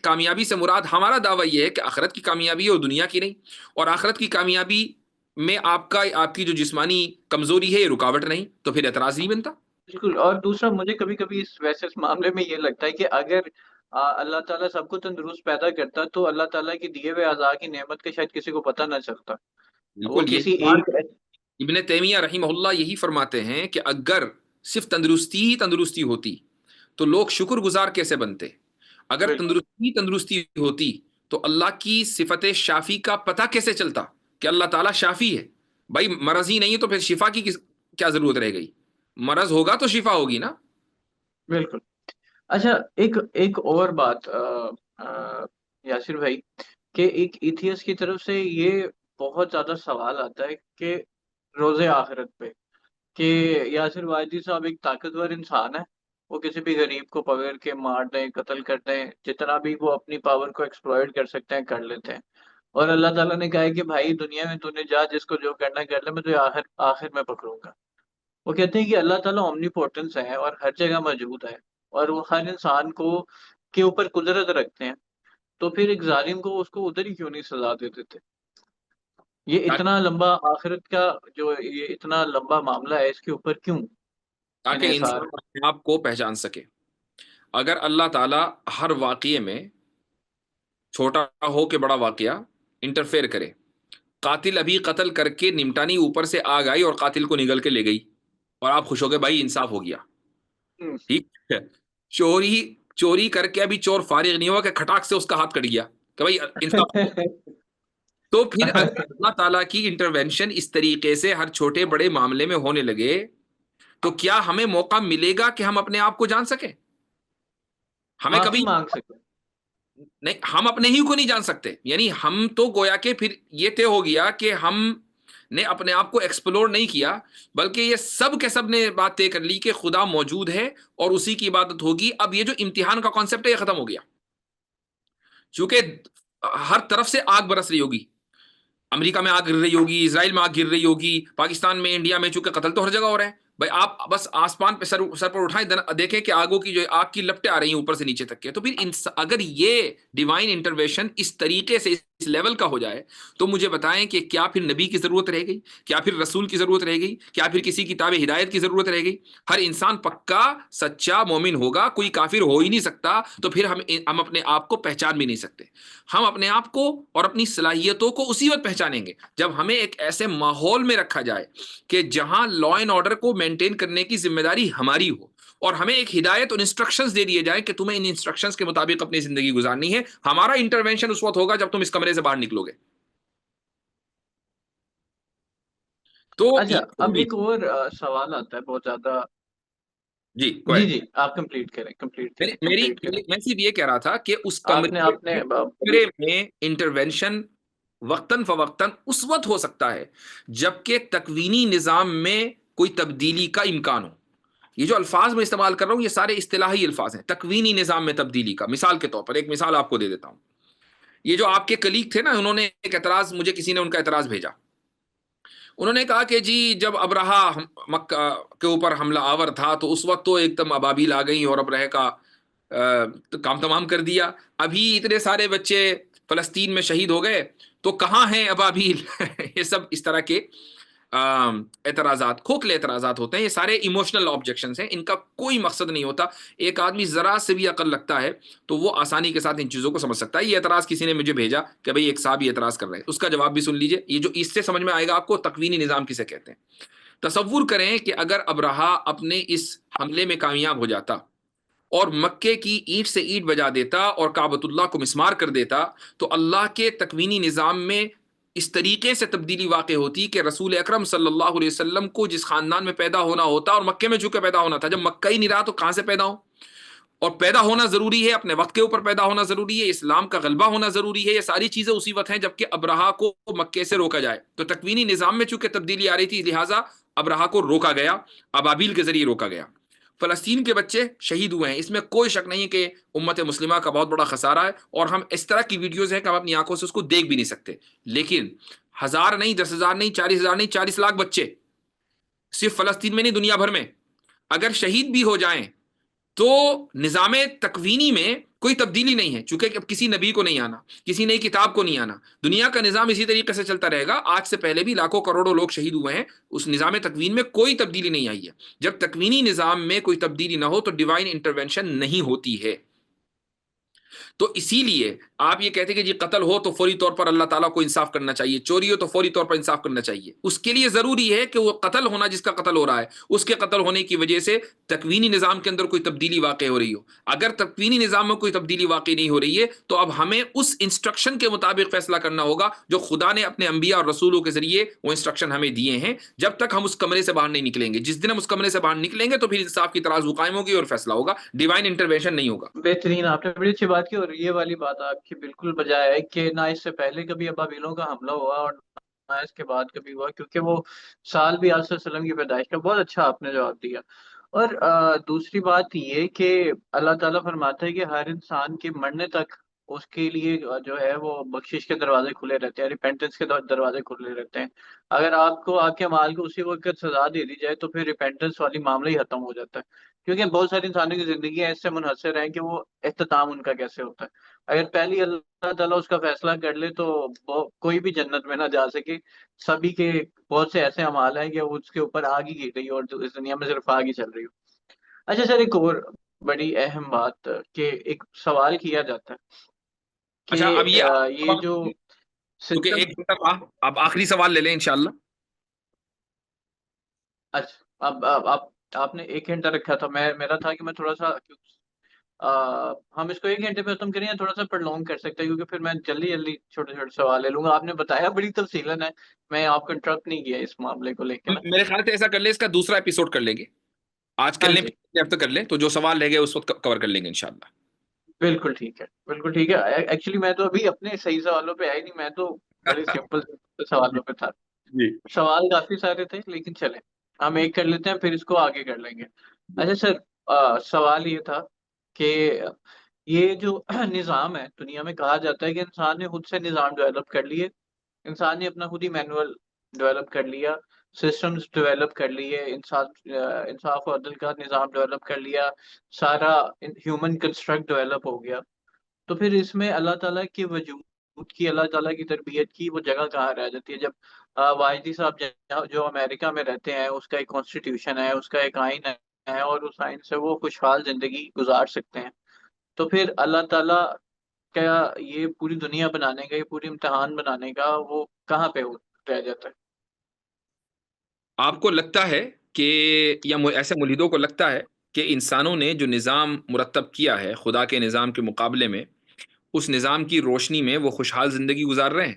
Speaker 1: کامیابی سے مراد، ہمارا دعویٰ یہ ہے کہ آخرت کی کامیابی ہے اور دنیا کی نہیں، اور آخرت کی کامیابی میں آپ کی جو جسمانی کمزوری ہے یہ رکاوٹ نہیں، تو پھر اعتراض نہیں بنتا۔
Speaker 2: بالکل. اور دوسرا مجھے کبھی کبھی اس معاملے میں یہ لگتا ہے کہ اگر اللہ تعالیٰ سب کو تندرست پیدا کرتا تو اللہ تعالیٰ کے دیے ہوئے اعضاء کی نعمت کا شاید کسی کو پتہ نہ چلتا. وہ
Speaker 1: بالکل
Speaker 2: کسی
Speaker 1: یہی
Speaker 2: ایک.
Speaker 1: بات ابن تیمیہ رحمہ اللہ یہی فرماتے ہیں کہ اگر صرف تندرستی ہی تندرستی ہوتی تو لوگ شکر گزار کیسے بنتے؟ اگر
Speaker 2: بالکل.
Speaker 1: تندرستی ہوتی تو اللہ کی صفت شافی کا پتہ کیسے چلتا کہ اللہ تعالیٰ شافی ہے؟ بھائی مرض ہی نہیں ہے تو پھر شفا کی کیا ضرورت رہ گئی؟ مرض ہوگا تو شفا ہوگی نا۔
Speaker 2: بالکل. اچھا. ایک اور بات یاسر بھائی، کہ ایک ایتھیس کی طرف سے یہ بہت زیادہ سوال آتا ہے کہ روز آخرت پہ، کہ یاسر واجدی صاحب ایک طاقتور انسان ہے، وہ کسی بھی غریب کو پکڑ کے مار دیں، قتل کر دیں، جتنا بھی وہ اپنی پاور کو ایکسپلائٹ کر سکتے ہیں کر لیتے ہیں. اور اللہ تعالیٰ نے کہا ہے کہ بھائی دنیا میں تو نے جا، جس کو جو کرنا ہے کر لے، میں تو آخر آخر میں پکڑوں گا. وہ کہتے ہیں کہ اللہ تعالیٰ اومنی پوٹنس ہے اور ہر جگہ موجود ہے، اور وہ ہر انسان کو کے اوپر قدرت رکھتے ہیں. تو پھر ایک ظالم کو اس کو ادھر ہی کیوں نہیں سزا دے دیتے؟ یہ
Speaker 1: تاکہ
Speaker 2: اتنا لمبا آخرت کا جو یہ اتنا لمبا معاملہ ہے، اس کے اوپر کیوں انحصار
Speaker 1: انسان
Speaker 2: ہے؟
Speaker 1: اپنے آپ کو پہچان سکے۔ اگر اللہ تعالیٰ ہر واقعے میں، چھوٹا ہو کہ بڑا واقعہ، انٹرفیئر کرے، قاتل ابھی قتل کر کے نمٹانی اوپر سے آگ آئی اور قاتل کو نگل کے لے گئی، اور آپ خوش ہو گئے بھائی انصاف ہو گیا،
Speaker 2: ہم.
Speaker 1: ٹھیک ہے، چوری چوری کر کے ابھی چور فارغ نہیں ہوا کہ کھٹاک سے اس کا ہاتھ کٹ گیا کہ بھائی انصاف ہو گیا۔ تو پھر اگر اللہ تعالیٰ کی انٹرونشن اس طریقے سے ہر چھوٹے بڑے معاملے میں ہونے لگے تو کیا ہمیں موقع ملے گا کہ ہم اپنے آپ کو جان سکیں؟ ہمیں
Speaker 2: معافی
Speaker 1: کبھی
Speaker 2: مانگ سکتے ہیں.
Speaker 1: نہیں، ہم اپنے ہی کو نہیں جان سکتے، یعنی ہم تو گویا کہ پھر یہ طے ہو گیا کہ ہم نے اپنے آپ کو ایکسپلور نہیں کیا، بلکہ یہ سب کے سب نے بات طے کر لی کہ خدا موجود ہے اور اسی کی عبادت ہوگی۔ اب یہ جو امتحان کا کانسیپٹ ہے یہ ختم ہو گیا، چونکہ ہر طرف سے آگ برس رہی ہوگی، امریکہ میں آگ گر رہی ہوگی، اسرائیل میں آگ گر رہی ہوگی، پاکستان میں، انڈیا میں، چونکہ قتل تو ہر جگہ ہو رہا ہے بھائی، آپ بس آسمان پہ سر پر اٹھائیں دیکھیں کہ آگوں کی جو آگ کی لپٹیں آ رہی ہیں اوپر سے نیچے تک کے۔ تو پھر اگر یہ ڈیوائن انٹروینشن اس طریقے سے اس لیول کا ہو جائے تو مجھے بتائیں کہ کیا پھر نبی کی ضرورت رہ گئی؟ کیا پھر رسول کی ضرورت رہ گئی؟ کیا پھر کسی کتاب ہدایت کی ضرورت رہ گئی؟ ہر انسان پکا سچا مومن ہوگا، کوئی کافر ہو ہی نہیں سکتا، تو پھر ہم اپنے آپ کو پہچان بھی نہیں سکتے۔ ہم اپنے آپ کو اور اپنی صلاحیتوں کو اسی وقت پہچانیں گے جب ہمیں ایک ایسے ماحول میں رکھا جائے کہ جہاں لا اینڈ آرڈر کو مینٹین کرنے کی ذمہ داری ہماری ہو، اور ہمیں ایک ہدایت اور انسٹرکشنز دے دیے جائیں کہ تمہیں ان انسٹرکشنز کے مطابق اپنی زندگی گزارنی ہے۔ ہمارا انٹرونشن اس وقت ہوگا جب تم اس کمرے سے باہر نکلو گے۔ تو
Speaker 2: اچھا.
Speaker 1: یہ
Speaker 2: اب
Speaker 1: ضروری
Speaker 2: ایک اور سوال آتا ہے بہت زیادہ.
Speaker 1: جی
Speaker 2: جی جی آپ کمپلیٹ کریں کمپلیٹ کریں کمپلیٹ کریں.
Speaker 1: میں صرف یہ کہہ رہا تھا کہ اس
Speaker 2: آپ نے
Speaker 1: کمرے میں انٹرونشن وقتاً فوقتاً اس وقت ہو سکتا ہے جبکہ تکوینی نظام میں کوئی تبدیلی کا امکان ہو۔ یہ جو الفاظ میں استعمال کر رہا ہوں یہ سارے اصطلاحی الفاظ ہیں، تکوینی نظام میں تبدیلی کا۔ مثال کے طور پر ایک مثال آپ کو دے دیتا ہوں، یہ جو آپ کے کلیگ تھے نا، انہوں نے ایک اعتراض، مجھے کسی نے ان کا اعتراض بھیجا، انہوں نے کہا کہ جی جب ابرہا مکہ کے اوپر حملہ آور تھا تو اس وقت تو ایک دم ابابیل آ گئی اور ابرہے کا کام تمام کر دیا، ابھی اتنے سارے بچے فلسطین میں شہید ہو گئے تو کہاں ہیں ابابیل؟ یہ سب اس طرح کے اعتراضات، کھوکھلے اعتراضات ہوتے ہیں، یہ سارے ایموشنل آبجیکشنز ہیں، ان کا کوئی مقصد نہیں ہوتا۔ ایک آدمی ذرا سے بھی عقل رکھتا ہے تو وہ آسانی کے ساتھ ان چیزوں کو سمجھ سکتا ہے۔ یہ اعتراض کسی نے مجھے بھیجا کہ بھئی ایک صاحب یہ اعتراض کر رہے ہیں، اس کا جواب بھی سن لیجئے، یہ جو اس سے سمجھ میں آئے گا آپ کو تکوینی نظام کسے کہتے ہیں۔ تصور کریں کہ اگر ابرہا اپنے اس حملے میں کامیاب ہو جاتا اور مکے کی اینٹ سے اینٹ بجا دیتا اور کعبۃ اللہ کو مسمار کر دیتا، تو اللہ کے تکوینی نظام میں اس طریقے سے تبدیلی واقع ہوتی کہ رسول اکرم صلی اللہ علیہ وسلم کو جس خاندان میں پیدا ہونا ہوتا، اور مکے میں چونکہ پیدا ہونا تھا، جب مکہ ہی نہیں رہا تو کہاں سے پیدا ہو؟ اور پیدا ہونا ضروری ہے، اپنے وقت کے اوپر پیدا ہونا ضروری ہے، اسلام کا غلبہ ہونا ضروری ہے، یہ ساری چیزیں اسی وقت ہیں جبکہ ابرہا کو مکے سے روکا جائے۔ تو تکوینی نظام میں چونکہ تبدیلی آ رہی تھی لہٰذا ابرہا کو روکا گیا، ابابیل کے ذریعے روکا گیا۔ فلسطین کے بچے شہید ہوئے ہیں، اس میں کوئی شک نہیں کہ امت مسلمہ کا بہت بڑا خسارہ ہے، اور ہم اس طرح کی ویڈیوز ہیں کہ ہم اپنی آنکھوں سے اس کو دیکھ بھی نہیں سکتے۔ لیکن 1000 نہیں، 10,000 نہیں، 40,000 نہیں، 40 لاکھ بچے صرف فلسطین میں نہیں دنیا بھر میں اگر شہید بھی ہو جائیں تو نظام تکوینی میں کوئی تبدیلی نہیں ہے، چونکہ اب کسی نبی کو نہیں آنا، کسی نئی کتاب کو نہیں آنا، دنیا کا نظام اسی طریقے سے چلتا رہے گا. آج سے پہلے بھی لاکھوں کروڑوں لوگ شہید ہوئے ہیں، اس نظام تکوین میں کوئی تبدیلی نہیں آئی ہے. جب تکوینی نظام میں کوئی تبدیلی نہ ہو تو ڈیوائن انٹرونشن نہیں ہوتی ہے. تو اسی لیے آپ یہ کہتے ہیں کہ جی قتل ہو تو فوری طور پر اللہ تعالیٰ کو انصاف کرنا چاہیے، چوری ہو تو فوری طور پر انصاف کرنا چاہیے. اس کے لیے ضروری ہے کہ وہ قتل ہونا، جس کا قتل ہو رہا ہے، اس کے قتل ہونے کی وجہ سے تکوینی نظام کے اندر کوئی تبدیلی واقع ہو رہی ہو. اگر تکوینی نظام میں کوئی تبدیلی واقع نہیں ہو رہی ہے تو اب ہمیں اس انسٹرکشن کے مطابق فیصلہ کرنا ہوگا جو خدا نے اپنے انبیاء اور رسولوں کے ذریعے وہ انسٹرکشن ہمیں دیے ہیں. جب تک ہم اس کمرے سے باہر نہیں نکلیں گے، جس دن ہم اس کمرے سے باہر نکلیں گے تو پھر انصاف کی ترازو قائم ہوگی اور فیصلہ ہوگا، ڈیوائن انٹرونشن نہیں ہوگا.
Speaker 2: بہترین، آپ نے بڑی اچھی بات کی، اور یہ والی بات آپ کی بالکل بجائے ہے کہ نہ اس سے پہلے کبھی ابابیلوں کا حملہ ہوا اور نہ اس کے بعد کبھی ہوا، کیونکہ وہ سال بھی آپ صلی اللہ علیہ وسلم کی پیدائش کا. بہت اچھا آپ نے جواب دیا. اور دوسری بات یہ کہ اللہ تعالیٰ فرماتا ہے کہ ہر انسان کے مرنے تک اس کے لیے جو ہے وہ بخشش کے دروازے کھلے رہتے ہیں، ریپینٹنس کے دروازے کھلے رہتے ہیں. اگر آپ کو آپ کے اعمال کو اسی وقت سزا دے دی جائے تو پھر ریپینٹنس والی معاملہ ہی ختم ہو جاتا ہے. کیونکہ بہت ساری انسانوں کی زندگیاں اس سے منحصر ہیں کہ وہ اختتام ان کا کیسے ہوتا ہے. اگر پہلی اللہ تعالیٰ اس کا فیصلہ کر لے تو کوئی بھی جنت میں نہ جا سکے. سبھی کے بہت سے ایسے اعمال ہیں کہ وہ اس کے اوپر آگ ہی گر رہی ہو اور اس دنیا میں صرف آگ ہی چل رہی ہو. اچھا سر، ایک اور بڑی اہم بات کہ ایک سوال کیا جاتا ہے
Speaker 1: اچھا اب
Speaker 2: کہ یہ جو
Speaker 1: کیونکہ
Speaker 2: سسٹم.
Speaker 1: ایک گھنٹہ تھا، آپ آخری سوال لے لیں انشاءاللہ.
Speaker 2: اچھا، اب آپ نے 1 گھنٹہ رکھا تھا، میرا تھا کہ میں تھوڑا سا ہم اس کو 1 گھنٹے میں ختم کریں یا تھوڑا سا پرلونگ کر سکتے ہیں، کیونکہ پھر میں جلدی جلدی چھوٹے چھوٹے سوال لے لوں گا. آپ نے بتایا بڑی تفصیلاً ہے، میں آپ کو انٹرپٹ نہیں کیا اس معاملے کو لے کے نا.
Speaker 1: میرے خیال سے ایسا کر لیں، اس کا دوسرا ایپیسوڈ کر لیں گے. آج کر
Speaker 2: ہاں
Speaker 1: لیں،
Speaker 2: جی،
Speaker 1: پھر ہفتے کر لیں، تو جو سوال رہ گئے اس وقت کور کر لیں گے انشاءاللہ.
Speaker 2: بالکل ٹھیک ہے، بالکل ٹھیک ہے. ایکچولی میں تو ابھی اپنے صحیح سوالوں پہ آئی نہیں، میں تو بڑے سمپل
Speaker 1: جی
Speaker 2: سوالوں پہ تھا.
Speaker 1: جی
Speaker 2: سوال کافی سارے تھے لیکن چلیں ہم ایک کر لیتے ہیں، پھر اس کو آگے کر لیں گے.
Speaker 1: جی.
Speaker 2: اچھا سر، سوال یہ تھا کہ یہ جو نظام ہے دنیا میں، کہا جاتا ہے کہ انسان نے خود سے نظام ڈیولپ کر لیے. انسان نے اپنا خود ہی مینول ڈیولپ کر لیا، سسٹمز ڈیولپ کر لیے، انصاف و عدل کا نظام ڈیولپ کر لیا، سارا ہیومن کنسٹرکٹ ڈیولپ ہو گیا. تو پھر اس میں اللہ تعالیٰ کے وجود کی، اللہ تعالیٰ کی تربیت کی وہ جگہ کہاں رہ جاتی ہے؟ جب واجدی صاحب جو امریکہ میں رہتے ہیں، اس کا ایک کانسٹیٹیوشن ہے، اس کا ایک آئین ہے، اور اس آئین سے وہ خوشحال زندگی گزار سکتے ہیں. تو پھر اللہ تعالیٰ کا یہ پوری دنیا بنانے کا، یہ پوری امتحان بنانے کا، وہ کہاں پہ رہ جاتا ہے؟
Speaker 1: آپ کو لگتا ہے کہ، یا ایسے ملحدوں کو لگتا ہے کہ انسانوں نے جو نظام مرتب کیا ہے خدا کے نظام کے مقابلے میں، اس نظام کی روشنی میں وہ خوشحال زندگی گزار رہے ہیں؟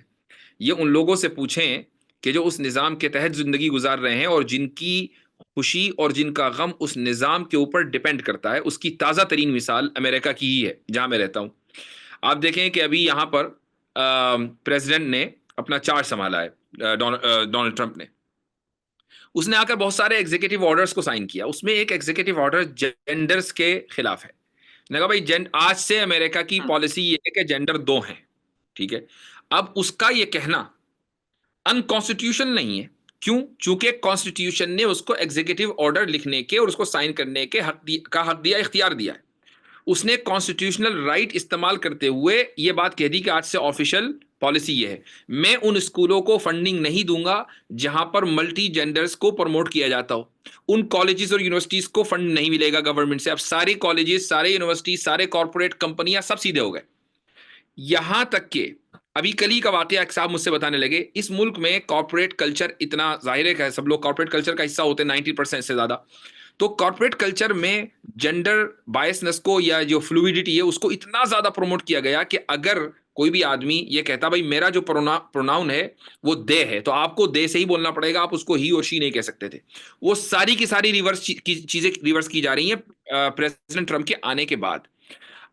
Speaker 1: یہ ان لوگوں سے پوچھیں کہ جو اس نظام کے تحت زندگی گزار رہے ہیں اور جن کی خوشی اور جن کا غم اس نظام کے اوپر ڈیپینڈ کرتا ہے. اس کی تازہ ترین مثال امریکہ کی ہی ہے جہاں میں رہتا ہوں. آپ دیکھیں کہ ابھی یہاں پر پریزیڈنٹ نے اپنا چارج سنبھالا ہے، ڈونلڈ ٹرمپ نے. اس نے آ کر بہت سارے ایگزیکٹو آرڈرز کو سائن کیا. اس میں ایک ایگزیکٹو آرڈر جینڈرز کے خلاف ہے. نے کہا بھائی آج سے امریکہ کی
Speaker 2: ہوں،
Speaker 1: پالیسی یہ ہے کہ جینڈر 2 ہیں. ٹھیک ہے. اب اس کا یہ کہنا انکانسٹیٹیوشن نہیں ہے. کیوں؟ چونکہ کانسٹیٹیوشن نے اس کو ایگزیکٹو آرڈر لکھنے کے اور اس کو سائن کرنے کے حق دیا، اختیار دیا ہے. اس نے کانسٹیٹیوشنل رائٹ استعمال کرتے ہوئے یہ بات کہہ دی کہ آج سے آفیشل پالیسی یہ ہے، میں ان اسکولوں کو فنڈنگ نہیں دوں گا جہاں پر ملٹی جینڈرز کو پروموٹ کیا جاتا ہو. ان کالجز اور یونیورسٹیز کو فنڈ نہیں ملے گا گورنمنٹ سے. اب سارے کالجز، سارے یونیورسٹیز، سارے کارپوریٹ کمپنیاں سب سیدھے ہو گئے. یہاں تک کہ ابھی کل ہی کا واقعہ ایک صاحب مجھ سے بتانے لگے، اس ملک میں کارپوریٹ کلچر اتنا ظاہر ہے کہ سب لوگ کارپوریٹ کلچر کا حصہ ہوتے ہیں 90% سے زیادہ. تو کارپوریٹ کلچر میں جینڈر بائسنس کو یا جو فلوئڈٹی ہے اس کو اتنا زیادہ پروموٹ کیا گیا کہ اگر کوئی بھی آدمی یہ کہتا بھائی میرا جو پروناؤن ہے وہ دے ہے، تو آپ کو دے سے ہی بولنا پڑے گا، آپ اس کو ہی اور شی نہیں کہہ سکتے تھے. وہ ساری کی ساری چیزیں ریورس کی جا رہی ہیں پریزیڈنٹ ٹرمپ کے آنے کے بعد.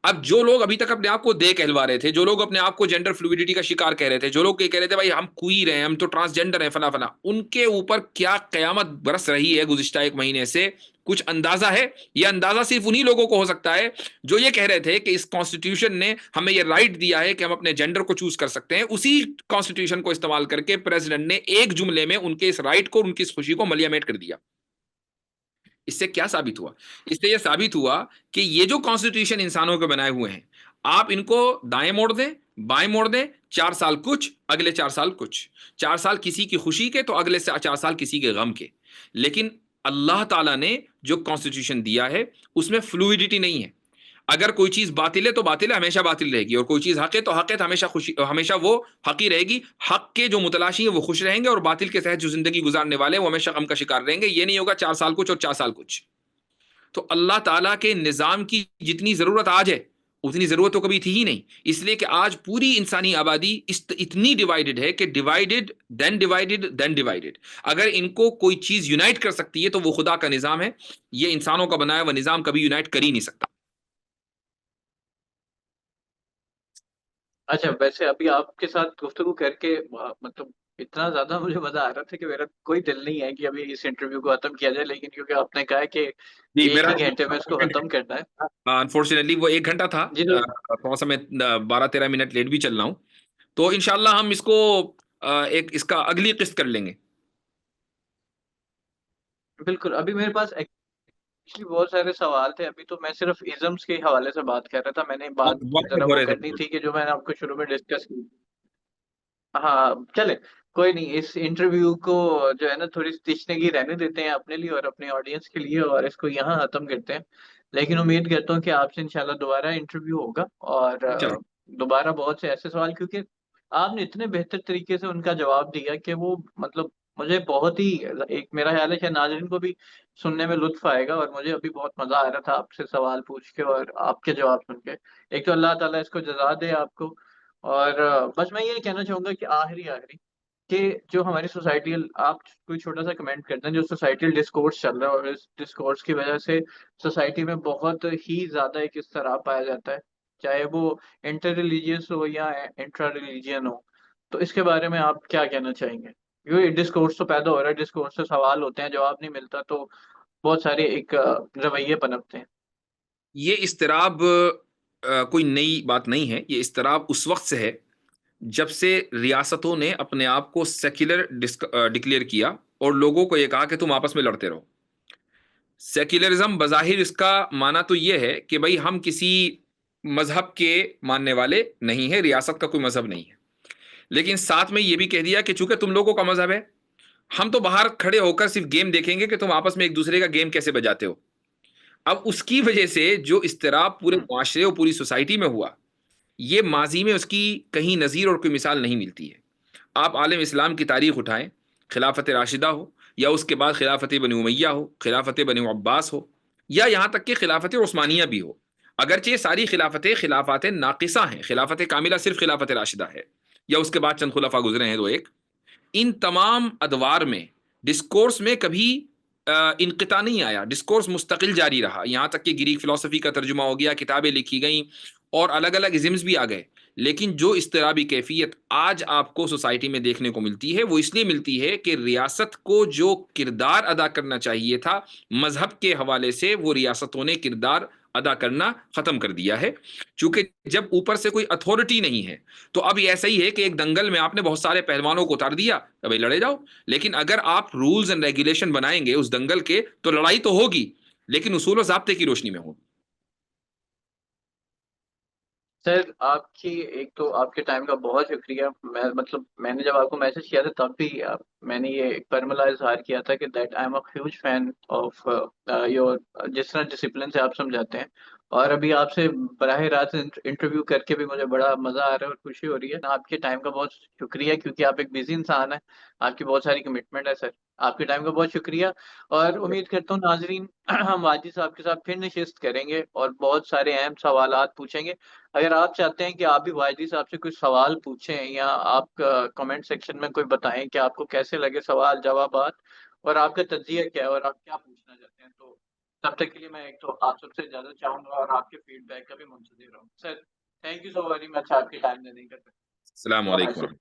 Speaker 1: اب جو لوگ ابھی تک اپنے آپ کو دے کہلوا رہے تھے، جو لوگ اپنے آپ کو جینڈر فلوئڈٹی کا شکار کہہ رہے تھے، جو لوگ یہ کہہ رہے تھے بھائی ہم کوئر ہیں، ہم تو ٹرانسجینڈر ہیں، فلاں فلاں، ان کے اوپر کیا قیامت برس رہی ہے گزشتہ 1 مہینے سے، کچھ اندازہ ہے؟ یہ اندازہ صرف انہی لوگوں کو ہو سکتا ہے جو یہ کہہ رہے تھے کہ اس کانسٹیٹیوشن نے ہمیں یہ رائٹ دیا ہے کہ ہم اپنے جینڈر کو چوز کر سکتے ہیں. اسی کانسٹیٹیوشن کو استعمال کر کے پریزیڈنٹ نے ایک جملے میں ان کے اس رائٹ کو، ان کی اس خوشی کو ملیا میٹ کر دیا. اس سے کیا ثابت ہوا؟ اس سے یہ ثابت ہوا کہ یہ جو کانسٹیٹیوشن انسانوں کے بنائے ہوئے ہیں، آپ ان کو دائیں موڑ دیں، بائیں موڑ دیں، 4 سال کچھ، اگلے 4 سال کچھ، 4 سال کسی کی خوشی کے تو اگلے 4 سال کسی کے غم کے. لیکن اللہ تعالیٰ نے جو کانسٹیٹیوشن دیا ہے اس میں فلوئڈٹی نہیں ہے. اگر کوئی چیز باطل ہے تو باطل ہے، ہمیشہ باطل رہے گی، اور کوئی چیز حق ہے تو حق ہے، تو ہمیشہ وہ حقی رہے گی. حق کے جو متلاشی ہیں وہ خوش رہیں گے، اور باطل کے تحت جو زندگی گزارنے والے ہیں وہ ہمیشہ غم کا شکار رہیں گے. یہ نہیں ہوگا 4 سال کچھ اور 4 سال کچھ. تو اللہ تعالیٰ کے نظام کی جتنی ضرورت آج ہے اتنی ضرورت تو کبھی تھی ہی نہیں. اس لیے کہ آج پوری انسانی آبادی اتنی ڈیوائیڈڈ ہے کہ ڈیوائیڈڈ دین ڈیوائیڈڈ. اگر ان کو کوئی چیز یونائٹ کر سکتی ہے تو وہ خدا کا نظام ہے. یہ انسانوں کا بنایا ہوا نظام کبھی یونائٹ کر ہی نہیں سکتا.
Speaker 2: اچھا، ویسے ابھی آپ کے ساتھ گفتگو کر کے مطلب اتنا زیادہ مجھے مزہ آ رہا تھا کہ میرا کوئی دل نہیں ہے کہ ابھی اس انٹرویو کو ختم کیا جائے، لیکن کیونکہ آپ نے کہا کہ
Speaker 1: جی،
Speaker 2: ایک
Speaker 1: میرا
Speaker 2: ہی گھنٹے میں اس کو ختم کرنا ہے.
Speaker 1: انفارچونیٹلی وہ 1 گھنٹہ تھا.
Speaker 2: جی تو
Speaker 1: تھوڑا سا میں 12-13 منٹ لیٹ بھی چل رہا ہوں. تو انشاءاللہ ہم اس کو ایک اس کا اگلی قسط کر لیں گے.
Speaker 2: بالکل، ابھی میرے پاس ایکچولی بہت سارے سوال تھے. ابھی تو میں صرف ازمس کے حوالے سے بات کر رہا تھا. میں نے بات
Speaker 1: وقت
Speaker 2: ذرا
Speaker 1: ہو
Speaker 2: وہ
Speaker 1: رہے
Speaker 2: کرنی
Speaker 1: تھے.
Speaker 2: تھی کہ جو میں نے آپ کو شروع میں ڈسکس کی. ہاں چلے، کوئی نہیں، اس انٹرویو کو جو ہے نا تھوڑی سی تشنگی رہنے دیتے ہیں اپنے لیے اور اپنے آڈینس کے لیے، اور اس کو یہاں ختم کرتے ہیں. لیکن امید کرتا ہوں کہ آپ سے انشاءاللہ دوبارہ انٹرویو ہوگا، اور
Speaker 1: چلیں.
Speaker 2: دوبارہ بہت سے ایسے سوال، کیونکہ آپ نے اتنے بہتر طریقے سے ان کا جواب دیا کہ وہ مطلب مجھے بہت ہی ایک میرا خیال ہے کہ ناظرین کو بھی سننے میں لطف آئے گا، اور مجھے ابھی بہت مزہ آ رہا تھا آپ سے سوال پوچھ کے اور آپ کے جواب سن کے. ایک تو اللہ تعالیٰ اس کو جزا دے آپ کو. اور بس میں یہ کہنا چاہوں گا کہ آخری کہ جو ہماری سوسائٹی، آپ کوئی چھوٹا سا کمنٹ کرتے ہیں، جو سوسائٹیل ڈسکورس چل رہا ہے اور اس ڈسکورس کی وجہ سے سوسائٹی میں بہت ہی زیادہ ایک اضطراب پایا جاتا ہے، چاہے وہ انٹر ریلیجیس ہو یا انٹرا ریلیجین ہو. تو اس کے بارے میں آپ کیا کہنا چاہیں گے؟ کیونکہ ڈسکورس تو پیدا ہو رہا ہے، ڈسکورس سے سوال ہوتے ہیں، جواب نہیں ملتا، تو بہت سارے ایک رویے پنپتے ہیں.
Speaker 1: یہ اضطراب کوئی نئی بات نہیں ہے. یہ اضطراب اس وقت سے ہے جب سے ریاستوں نے اپنے آپ کو سیکولر ڈکلیئر کیا اور لوگوں کو یہ کہا کہ تم آپس میں لڑتے رہو. سیکولرزم بظاہر اس کا معنی تو یہ ہے کہ بھائی ہم کسی مذہب کے ماننے والے نہیں ہیں، ریاست کا کوئی مذہب نہیں ہے. لیکن ساتھ میں یہ بھی کہہ دیا کہ چونکہ تم لوگوں کا مذہب ہے، ہم تو باہر کھڑے ہو کر صرف گیم دیکھیں گے کہ تم آپس میں ایک دوسرے کا گیم کیسے بجاتے ہو. اب اس کی وجہ سے جو اضطراب پورے
Speaker 2: ہم،
Speaker 1: معاشرے اور پوری سوسائٹی میں ہوا، یہ ماضی میں اس کی کہیں نظیر اور کوئی مثال نہیں ملتی ہے. آپ عالم اسلام کی تاریخ اٹھائیں، خلافت راشدہ ہو، یا اس کے بعد خلافت بنی امیہ ہو، خلافت بنی عباس ہو، یا یہاں تک کہ خلافت عثمانیہ بھی ہو. اگرچہ یہ ساری خلافتیں خلافات ناقصہ ہیں، خلافت کاملہ صرف خلافت راشدہ ہے، یا اس کے بعد چند خلفاء گزرے ہیں دو ایک. ان تمام ادوار میں ڈسکورس میں کبھی انقطاع نہیں آیا. ڈسکورس مستقل جاری رہا، یہاں تک کہ گریک فلسفی کا ترجمہ ہو گیا، کتابیں لکھی گئیں، اور الگ الگ ازمز بھی آ گئے. لیکن جو اضطرابی کیفیت آج آپ کو سوسائٹی میں دیکھنے کو ملتی ہے وہ اس لیے ملتی ہے کہ ریاست کو جو کردار ادا کرنا چاہیے تھا مذہب کے حوالے سے، وہ ریاستوں نے کردار ادا کرنا ختم کر دیا ہے. چونکہ جب اوپر سے کوئی اتھارٹی نہیں ہے تو اب یہ ایسا ہی ہے کہ ایک دنگل میں آپ نے بہت سارے پہلوانوں کو اتار دیا، ابھی لڑے جاؤ. لیکن اگر آپ رولز اینڈ ریگولیشن بنائیں گے اس دنگل کے تو لڑائی تو ہوگی، لیکن اصول و ضابطے کی روشنی میں ہوگی.
Speaker 2: سر آپ کی ایک تو آپ کے ٹائم کا بہت شکریہ. میں نے جب آپ کو میسج کیا تھا تب بھی میں نے یہ پرملا اظہار کیا تھا کہ that I am a huge fan of your, جس طرح ڈسپلن سے آپ سمجھاتے ہیں. اور ابھی آپ سے براہ راست انٹرویو کر کے بھی مجھے بڑا مزہ آ رہا ہے اور خوشی ہو رہی ہے. آپ کے ٹائم کا بہت شکریہ، کیونکہ آپ ایک بزی انسان ہیں، آپ کی بہت ساری کمٹمنٹ ہے. سر آپ کے ٹائم کا بہت شکریہ، اور امید کرتا ہوں ناظرین ہم واجد صاحب کے ساتھ پھر نشست کریں گے اور بہت سارے اہم سوالات پوچھیں گے. اگر آپ چاہتے ہیں کہ آپ بھی واجدی صاحب سے کوئی سوال پوچھیں، یا آپ کمنٹ سیکشن میں کوئی بتائیں کہ آپ کو کیسے لگے سوال جوابات، اور آپ کا تجزیہ کیا ہے اور آپ کیا پوچھنا چاہتے ہیں، تو تب تک کے لیے میں ایک تو آپ سب سے اجازت چاہوں گا اور آپ کے فیڈ بیک کا بھی منتظر رہوں. Sir thank you so very much آپ کے ٹائم دینے کا.
Speaker 1: السلام علیکم.